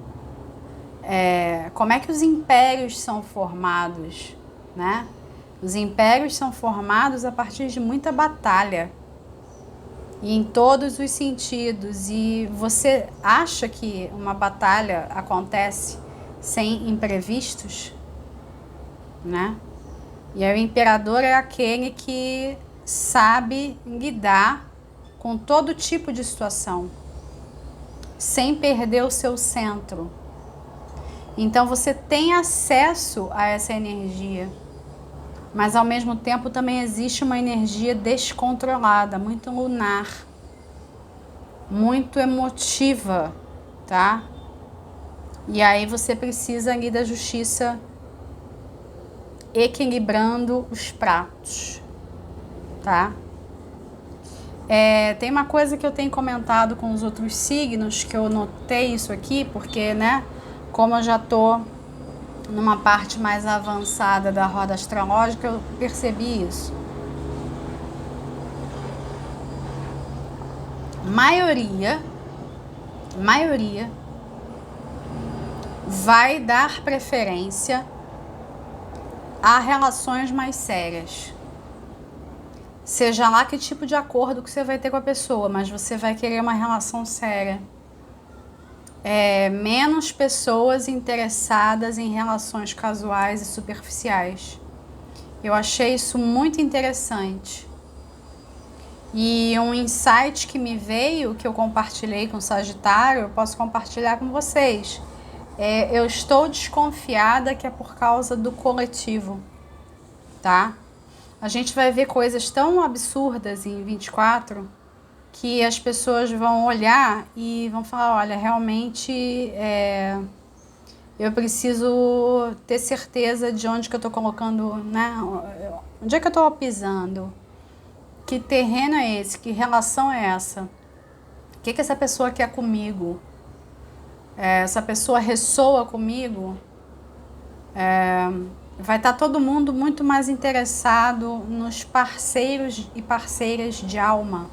[SPEAKER 1] Como é que os impérios são formados, né? Os impérios são formados a partir de muita batalha. E em todos os sentidos. E você acha que uma batalha acontece sem imprevistos, né? E aí o imperador é aquele que sabe lidar com todo tipo de situação, sem perder o seu centro. Então você tem acesso a essa energia, mas ao mesmo tempo também existe uma energia descontrolada, muito lunar, muito emotiva, tá? E aí você precisa ali da justiça equilibrando os pratos, tá? Tem uma coisa que eu tenho comentado com os outros signos, que eu notei isso aqui, porque, né, como eu já tô numa parte mais avançada da roda astrológica, eu percebi isso. Maioria vai dar preferência a relações mais sérias. Seja lá que tipo de acordo que você vai ter com a pessoa, mas você vai querer uma relação séria. Menos pessoas interessadas em relações casuais e superficiais. Eu achei isso muito interessante. E um insight que me veio, que eu compartilhei com o Sagitário, eu posso compartilhar com vocês. Eu estou desconfiada que é por causa do coletivo, tá? A gente vai ver coisas tão absurdas em 24 que as pessoas vão olhar e vão falar, olha, realmente eu preciso ter certeza de onde que eu tô colocando, né? Onde é que eu tô pisando? Que terreno é esse? Que relação é essa? O que essa pessoa quer comigo? Essa pessoa ressoa comigo? Vai estar todo mundo muito mais interessado nos parceiros e parceiras de alma,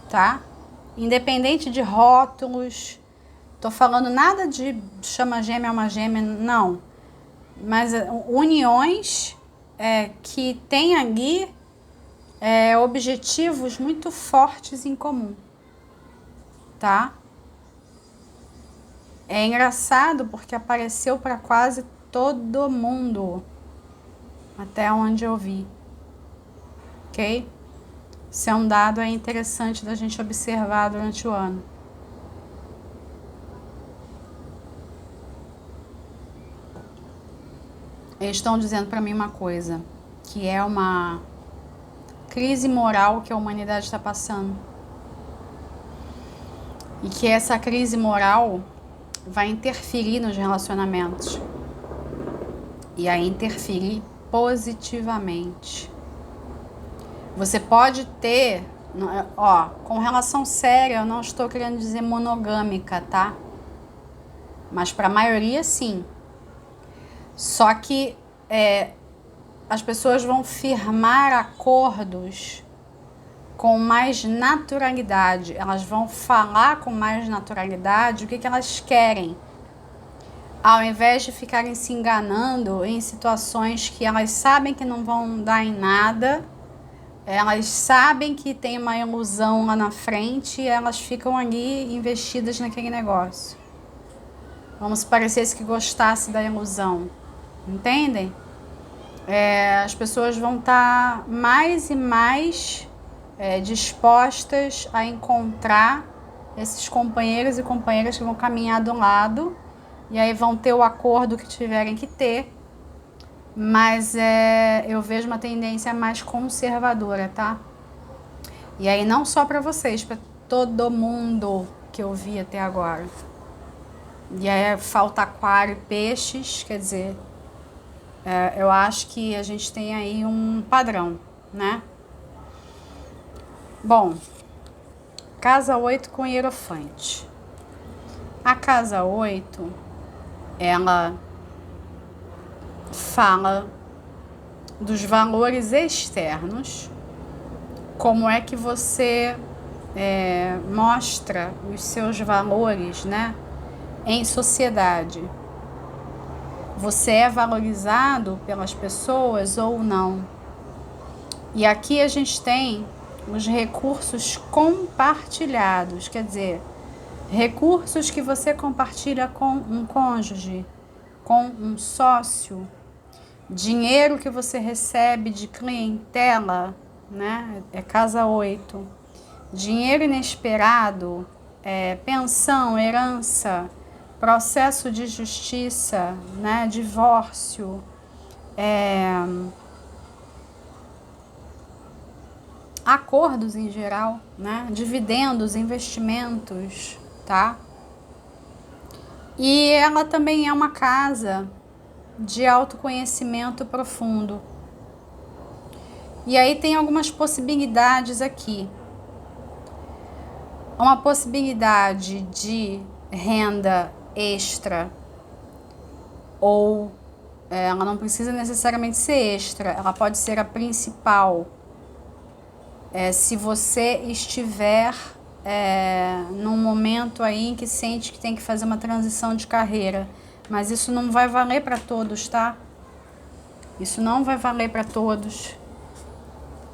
[SPEAKER 1] tá? Independente de rótulos, tô falando nada de chama gêmea, alma gêmea, não. Mas uniões que têm ali objetivos muito fortes em comum, tá? É engraçado porque apareceu para quase todo mundo, até onde eu vi, ok? Isso é um dado interessante da gente observar durante o ano. Eles estão dizendo para mim uma coisa, que é uma crise moral que a humanidade está passando. E que essa crise moral vai interferir nos relacionamentos. E aí interferir positivamente. Você pode ter, com relação séria, eu não estou querendo dizer monogâmica, tá? Mas para a maioria, sim. Só que as pessoas vão firmar acordos com mais naturalidade. Elas vão falar com mais naturalidade o que elas querem. Ao invés de ficarem se enganando em situações que elas sabem que não vão dar em nada, elas sabem que tem uma ilusão lá na frente e elas ficam ali investidas naquele negócio. Como se parecesse que gostasse da ilusão. Entendem? As pessoas vão estar mais e mais dispostas a encontrar esses companheiros e companheiras que vão caminhar do lado, e aí vão ter o acordo que tiverem que ter, mas eu vejo uma tendência mais conservadora, tá? E aí não só para vocês, para todo mundo que eu vi até agora. E aí falta aquário e peixes, quer dizer, eu acho que a gente tem aí um padrão, né? Bom, casa 8 com hierofante. A casa 8, ela fala dos valores externos, como é que você mostra os seus valores, né, em sociedade. Você é valorizado pelas pessoas ou não? E aqui a gente tem os recursos compartilhados, quer dizer, recursos que você compartilha com um cônjuge, com um sócio, dinheiro que você recebe de clientela, né? É casa 8. Dinheiro inesperado, pensão, herança, processo de justiça, né? Divórcio, acordos em geral, né? Dividendos, investimentos, tá? E ela também é uma casa de autoconhecimento profundo. E aí tem algumas possibilidades aqui. Uma possibilidade de renda extra, ou ela não precisa necessariamente ser extra, ela pode ser a principal. Se você estiver num momento aí em que sente que tem que fazer uma transição de carreira, mas isso não vai valer para todos, tá? Isso não vai valer para todos.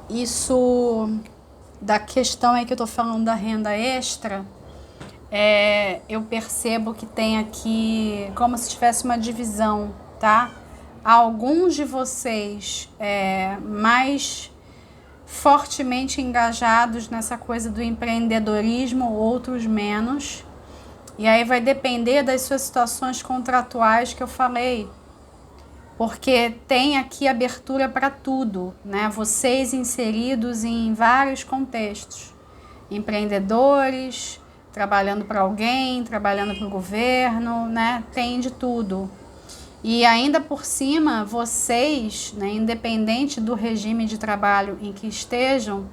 [SPEAKER 1] isso da questão aí que eu tô falando da renda extra, eu percebo que tem aqui como se tivesse uma divisão, tá? Alguns de vocês mais fortemente engajados nessa coisa do empreendedorismo, outros menos. E aí vai depender das suas situações contratuais que eu falei, porque tem aqui abertura para tudo, né? Vocês inseridos em vários contextos, empreendedores, trabalhando para alguém, trabalhando para o governo, né? Tem de tudo. E ainda por cima, vocês, né, independente do regime de trabalho em que estejam,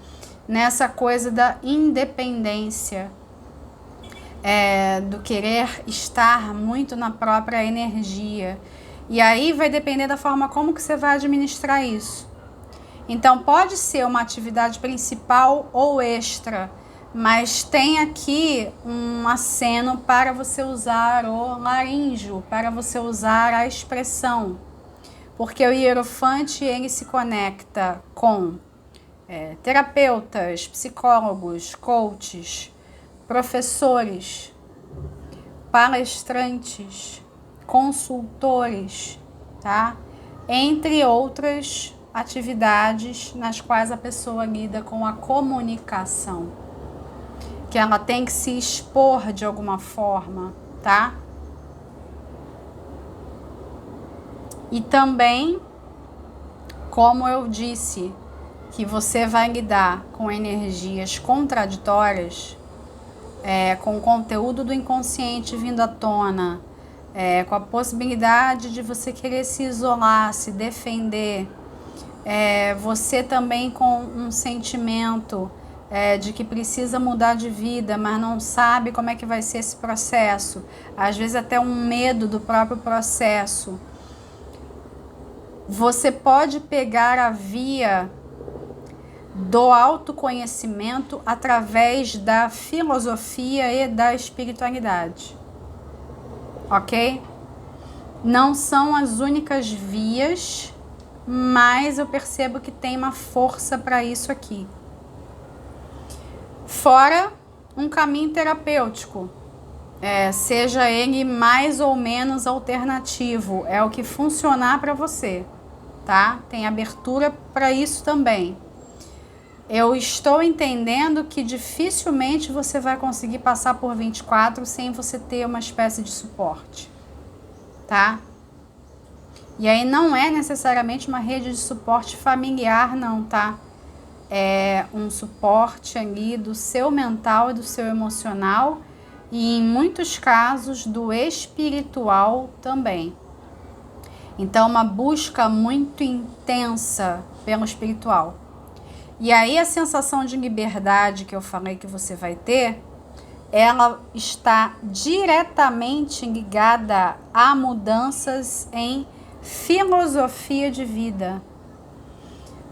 [SPEAKER 1] nessa coisa da independência, do querer estar muito na própria energia. E aí vai depender da forma como que você vai administrar isso. Então pode ser uma atividade principal ou extra, mas tem aqui um aceno para você usar o laríngeo, para você usar a expressão. Porque o Hierofante, ele se conecta com terapeutas, psicólogos, coaches, professores, palestrantes, consultores, tá? Entre outras atividades nas quais a pessoa lida com a comunicação, que ela tem que se expor de alguma forma, tá? E também, como eu disse, que você vai lidar com energias contraditórias, com o conteúdo do inconsciente vindo à tona, com a possibilidade de você querer se isolar, se defender, você também com um sentimento de que precisa mudar de vida, mas não sabe como é que vai ser esse processo, às vezes até um medo do próprio processo. Você pode pegar a via do autoconhecimento através da filosofia e da espiritualidade, ok? Não são as únicas vias, mas eu percebo que tem uma força para isso aqui. Fora um caminho terapêutico, seja ele mais ou menos alternativo, é o que funcionar para você, tá? Tem abertura para isso também. Eu estou entendendo que dificilmente você vai conseguir passar por 24 sem você ter uma espécie de suporte, tá? E aí não é necessariamente uma rede de suporte familiar, não, tá? É um suporte ali do seu mental e do seu emocional e, em muitos casos, do espiritual também. Então, uma busca muito intensa pelo espiritual. E aí a sensação de liberdade que eu falei que você vai ter, ela está diretamente ligada a mudanças em filosofia de vida.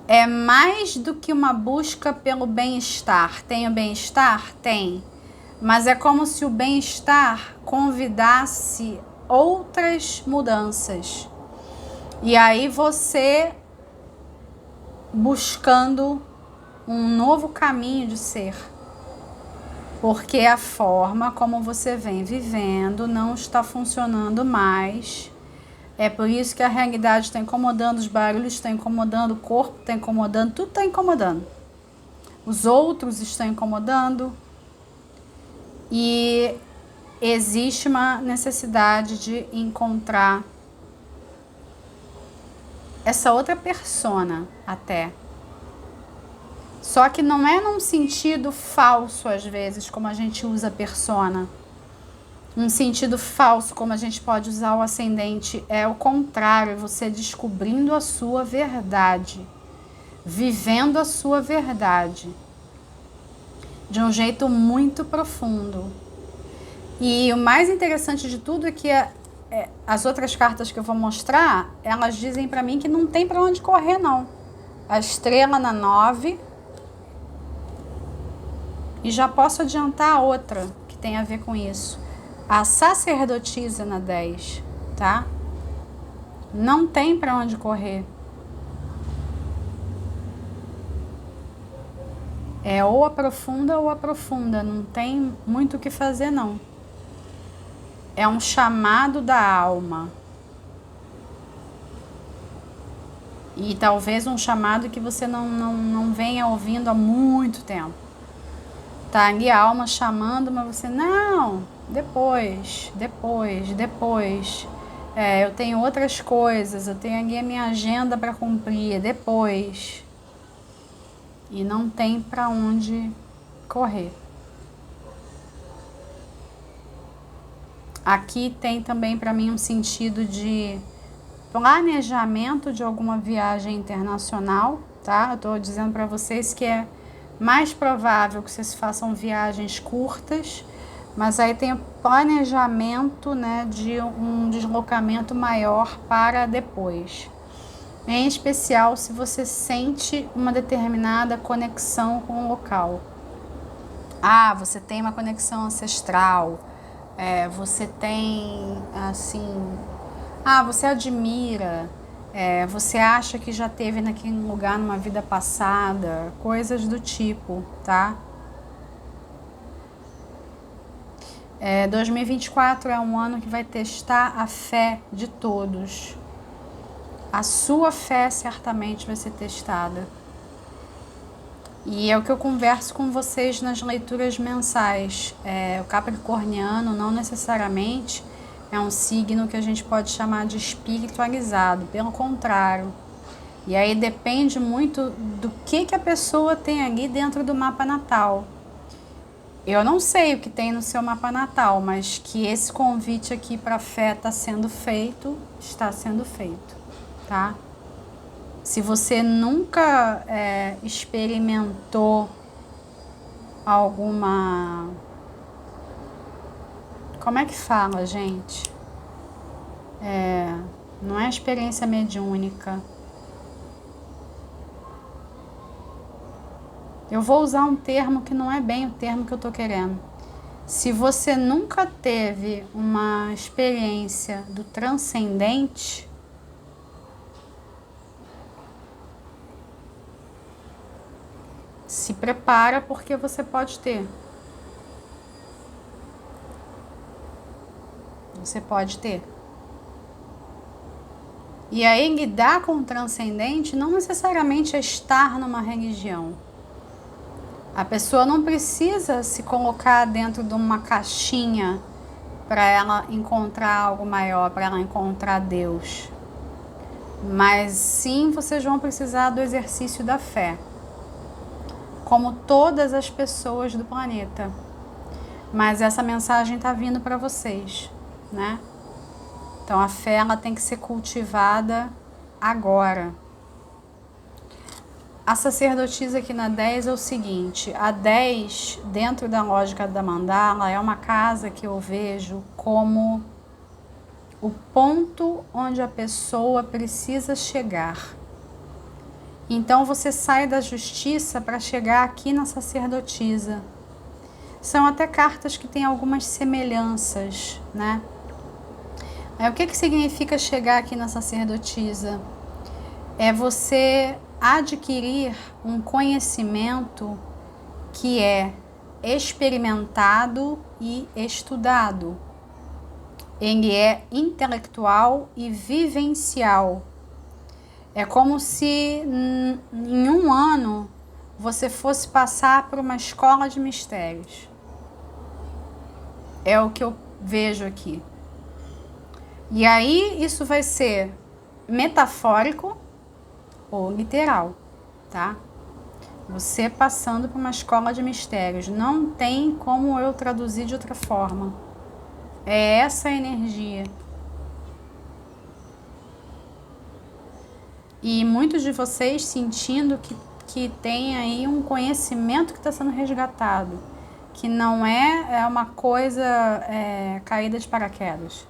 [SPEAKER 1] É mais do que uma busca pelo bem-estar. Tem o bem-estar? Tem. Mas é como se o bem-estar convidasse outras mudanças. E aí você buscando um novo caminho de ser, porque a forma como você vem vivendo não está funcionando mais. É por isso que a realidade está incomodando, os barulhos estão incomodando, o corpo está incomodando, tudo está incomodando. Os outros estão incomodando e existe uma necessidade de encontrar essa outra persona até. Só que não é num sentido falso, às vezes, como a gente usa persona. Um sentido falso, como a gente pode usar o ascendente, é o contrário, você descobrindo a sua verdade, vivendo a sua verdade, de um jeito muito profundo. E o mais interessante de tudo é que as outras cartas que eu vou mostrar, elas dizem pra mim que não tem pra onde correr, não. A estrela na 9... E já posso adiantar a outra que tem a ver com isso. A sacerdotisa na 10, tá? Não tem para onde correr. É ou aprofunda, não tem muito o que fazer não. É um chamado da alma. E talvez um chamado que você não venha ouvindo há muito tempo. Tá ali a alma chamando, mas você, não, depois. Eu tenho outras coisas, eu tenho ali a minha agenda para cumprir, depois. E não tem para onde correr. Aqui tem também para mim um sentido de planejamento de alguma viagem internacional, tá? Eu tô dizendo para vocês que é mais provável que vocês façam viagens curtas, mas aí tem o planejamento, né, de um deslocamento maior para depois. Em especial se você sente uma determinada conexão com o local. Ah, você tem uma conexão ancestral, você tem, assim, você admira, você acha que já teve naquele lugar numa vida passada, coisas do tipo, tá? 2024 é um ano que vai testar a fé de todos. A sua fé certamente vai ser testada. E é o que eu converso com vocês nas leituras mensais. O capricorniano não necessariamente é um signo que a gente pode chamar de espiritualizado, pelo contrário. E aí depende muito do que a pessoa tem ali dentro do mapa natal. Eu não sei o que tem no seu mapa natal, mas que esse convite aqui para a fé está sendo feito, tá? Se você nunca experimentou alguma... Como é que fala, gente? Não é experiência mediúnica. Eu vou usar um termo que não é bem o termo que eu tô querendo. Se você nunca teve uma experiência do transcendente, se prepara porque você pode ter. Você pode ter. E aí lidar com o transcendente não necessariamente é estar numa religião. A pessoa não precisa se colocar dentro de uma caixinha para ela encontrar algo maior, para ela encontrar Deus. Mas sim, vocês vão precisar do exercício da fé, como todas as pessoas do planeta. Mas essa mensagem está vindo para vocês, né? Então a fé ela tem que ser cultivada agora. A sacerdotisa aqui na 10 é o seguinte, a 10, dentro da lógica da mandala, é uma casa que eu vejo como o ponto onde a pessoa precisa chegar. Então você sai da justiça para chegar aqui na sacerdotisa. São até cartas que têm algumas semelhanças, né? Aí, o que significa chegar aqui na sacerdotisa? É você adquirir um conhecimento que é experimentado e estudado. Ele é intelectual e vivencial. É como se em um ano você fosse passar por uma escola de mistérios. É o que eu vejo aqui. E aí isso vai ser metafórico ou literal, tá? Você passando por uma escola de mistérios. Não tem como eu traduzir de outra forma. É essa a energia. E muitos de vocês sentindo que tem aí um conhecimento que está sendo resgatado. Que não é uma coisa caída de paraquedas.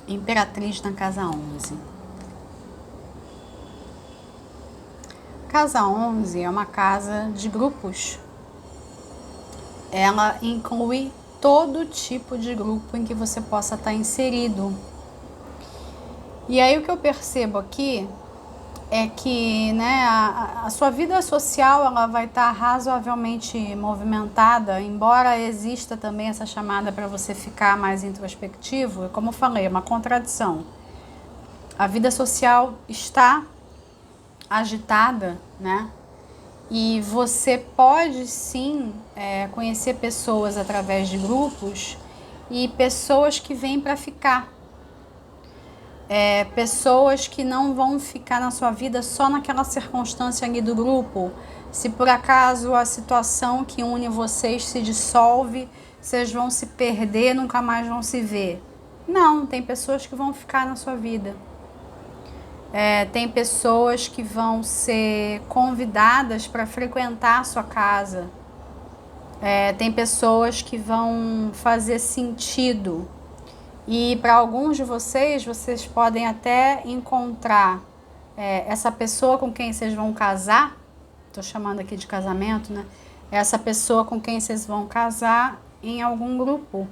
[SPEAKER 1] Imperatriz na casa 11. Casa 11 é uma casa de grupos. Ela inclui todo tipo de grupo em que você possa estar inserido. E aí o que eu percebo aqui é que, né, a sua vida social ela vai estar razoavelmente movimentada, embora exista também essa chamada para você ficar mais introspectivo. Como eu falei, é uma contradição. A vida social está agitada, né? E você pode sim conhecer pessoas através de grupos e pessoas que vêm para ficar. Pessoas que não vão ficar na sua vida só naquela circunstância ali do grupo. Se por acaso a situação que une vocês se dissolve, vocês vão se perder, nunca mais vão se ver. Não, tem pessoas que vão ficar na sua vida. Tem pessoas que vão ser convidadas para frequentar a sua casa. Tem pessoas que vão fazer sentido. E para alguns de vocês, vocês podem até encontrar essa pessoa com quem vocês vão casar. Estou chamando aqui de casamento, né? Essa pessoa com quem vocês vão casar em algum grupo,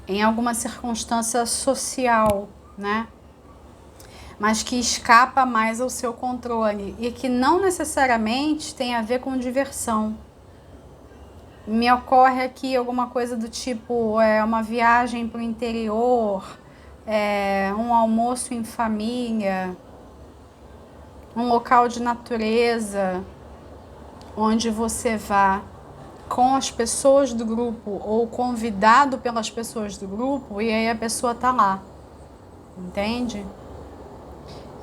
[SPEAKER 1] em alguma circunstância social, né? Mas que escapa mais ao seu controle e que não necessariamente tem a ver com diversão. Me ocorre aqui alguma coisa do tipo uma viagem para o interior, um almoço em família, um local de natureza, onde você vá com as pessoas do grupo ou convidado pelas pessoas do grupo e aí a pessoa tá lá, entende?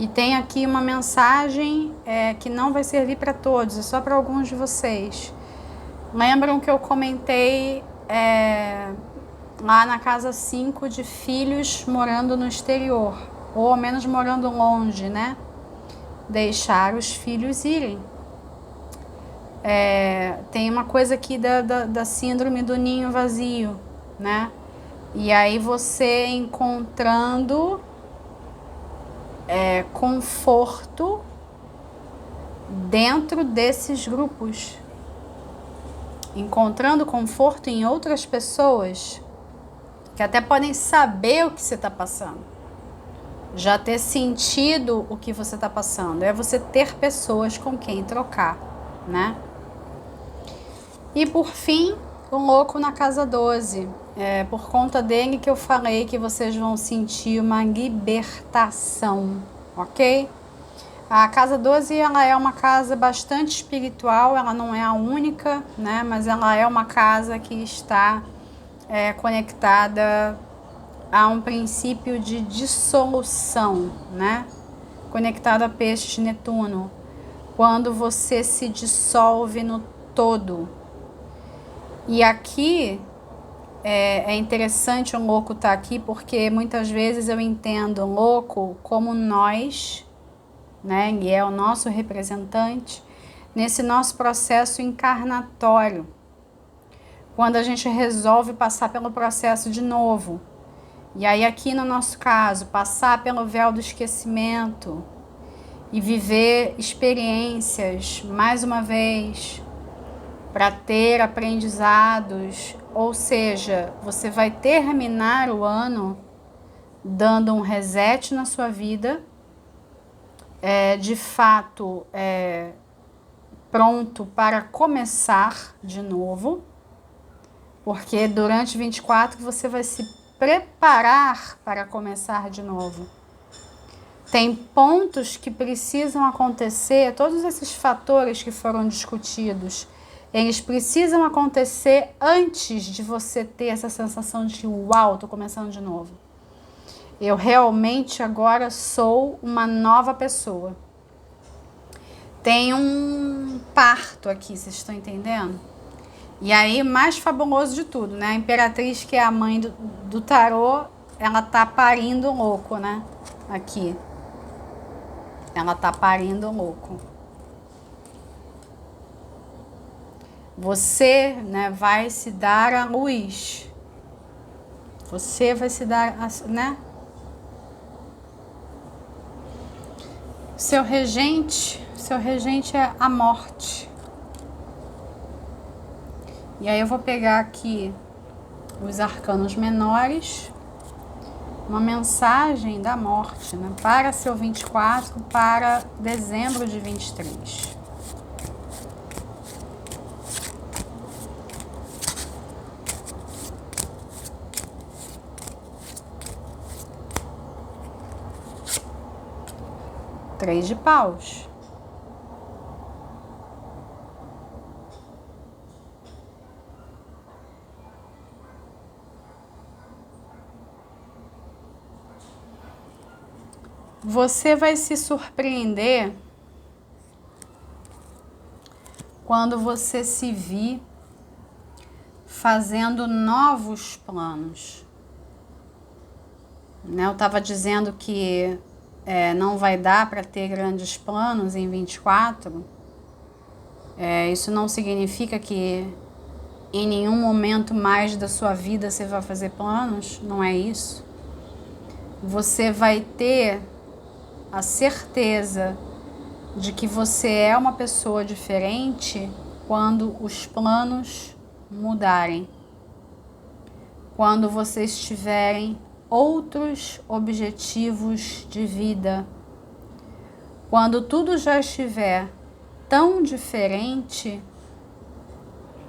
[SPEAKER 1] E tem aqui uma mensagem que não vai servir para todos, é só para alguns de vocês. Lembram que eu comentei lá na casa 5 de filhos morando no exterior, ou ao menos morando longe, né? Deixar os filhos irem. Tem uma coisa aqui da síndrome do ninho vazio, né? E aí você encontrando conforto dentro desses grupos. Encontrando conforto em outras pessoas que até podem saber o que você está passando, já ter sentido o que você está passando. É você ter pessoas com quem trocar, né? E por fim, o louco na casa 12. Por conta dele que eu falei que vocês vão sentir uma libertação, ok? A casa 12 ela é uma casa bastante espiritual, ela não é a única, né? Mas ela é uma casa que está conectada a um princípio de dissolução, né? Conectado a Peixes de Netuno. Quando você se dissolve no todo. E aqui é interessante o louco estar aqui, porque muitas vezes eu entendo o louco como nós, né? Ele é o nosso representante nesse nosso processo encarnatório. Quando a gente resolve passar pelo processo de novo. E aí aqui no nosso caso, passar pelo véu do esquecimento e viver experiências mais uma vez para ter aprendizados, ou seja, você vai terminar o ano dando um reset na sua vida, de fato pronto para começar de novo, porque durante 24 você vai se preparar para começar de novo. Tem pontos que precisam acontecer, todos esses fatores que foram discutidos, eles precisam acontecer antes de você ter essa sensação de uau, tô começando de novo. Eu realmente agora sou uma nova pessoa. Tem um parto aqui, vocês estão entendendo? E aí, mais fabuloso de tudo, né? A Imperatriz, que é a mãe do tarô, ela tá parindo um louco, né? Aqui. Ela tá parindo um louco. Você, né, vai se dar à luz. Você vai se dar, né? Seu regente é a morte. E aí eu vou pegar aqui os arcanos menores uma mensagem da morte, né? Para seu 24, para dezembro de 23. Três de paus. Você vai se surpreender quando você se vir fazendo novos planos. Né? Eu estava dizendo que não vai dar para ter grandes planos em 24. Isso não significa que em nenhum momento mais da sua vida você vai fazer planos, não é isso. Você vai ter a certeza de que você é uma pessoa diferente quando os planos mudarem. Quando vocês tiverem outros objetivos de vida. Quando tudo já estiver tão diferente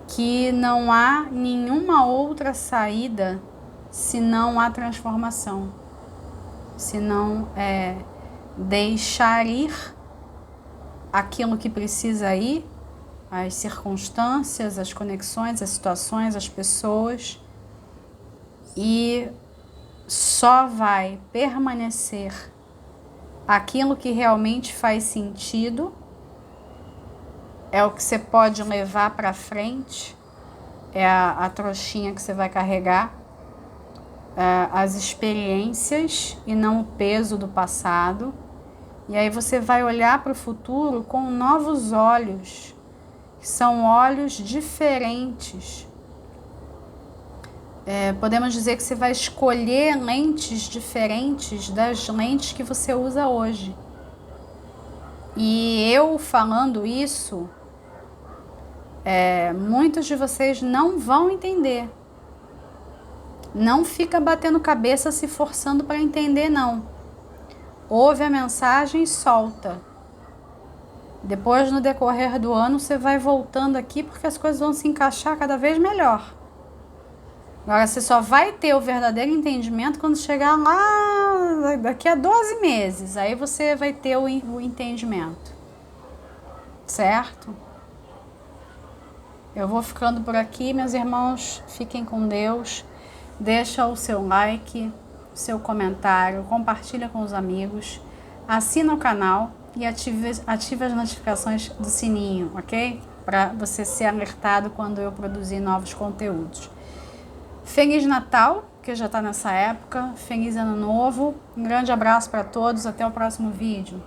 [SPEAKER 1] que não há nenhuma outra saída senão a transformação. Senão deixar ir aquilo que precisa ir, as circunstâncias, as conexões, as situações, as pessoas, e só vai permanecer aquilo que realmente faz sentido, é o que você pode levar para frente, é a trouxinha que você vai carregar, as experiências e não o peso do passado. E aí você vai olhar para o futuro com novos olhos, que são olhos diferentes. Podemos dizer que você vai escolher lentes diferentes das lentes que você usa hoje. E eu falando isso, muitos de vocês não vão entender. Não fica batendo cabeça se forçando para entender, não. Ouve a mensagem e solta. Depois, no decorrer do ano, você vai voltando aqui porque as coisas vão se encaixar cada vez melhor. Agora, você só vai ter o verdadeiro entendimento quando chegar lá daqui a 12 meses. Aí você vai ter o entendimento. Certo? Eu vou ficando por aqui, meus irmãos. Fiquem com Deus. Deixa o seu like, o seu comentário, compartilha com os amigos, assina o canal e ative as notificações do sininho, ok? Para você ser alertado quando eu produzir novos conteúdos. Feliz Natal, que já está nessa época. Feliz Ano Novo. Um grande abraço para todos. Até o próximo vídeo.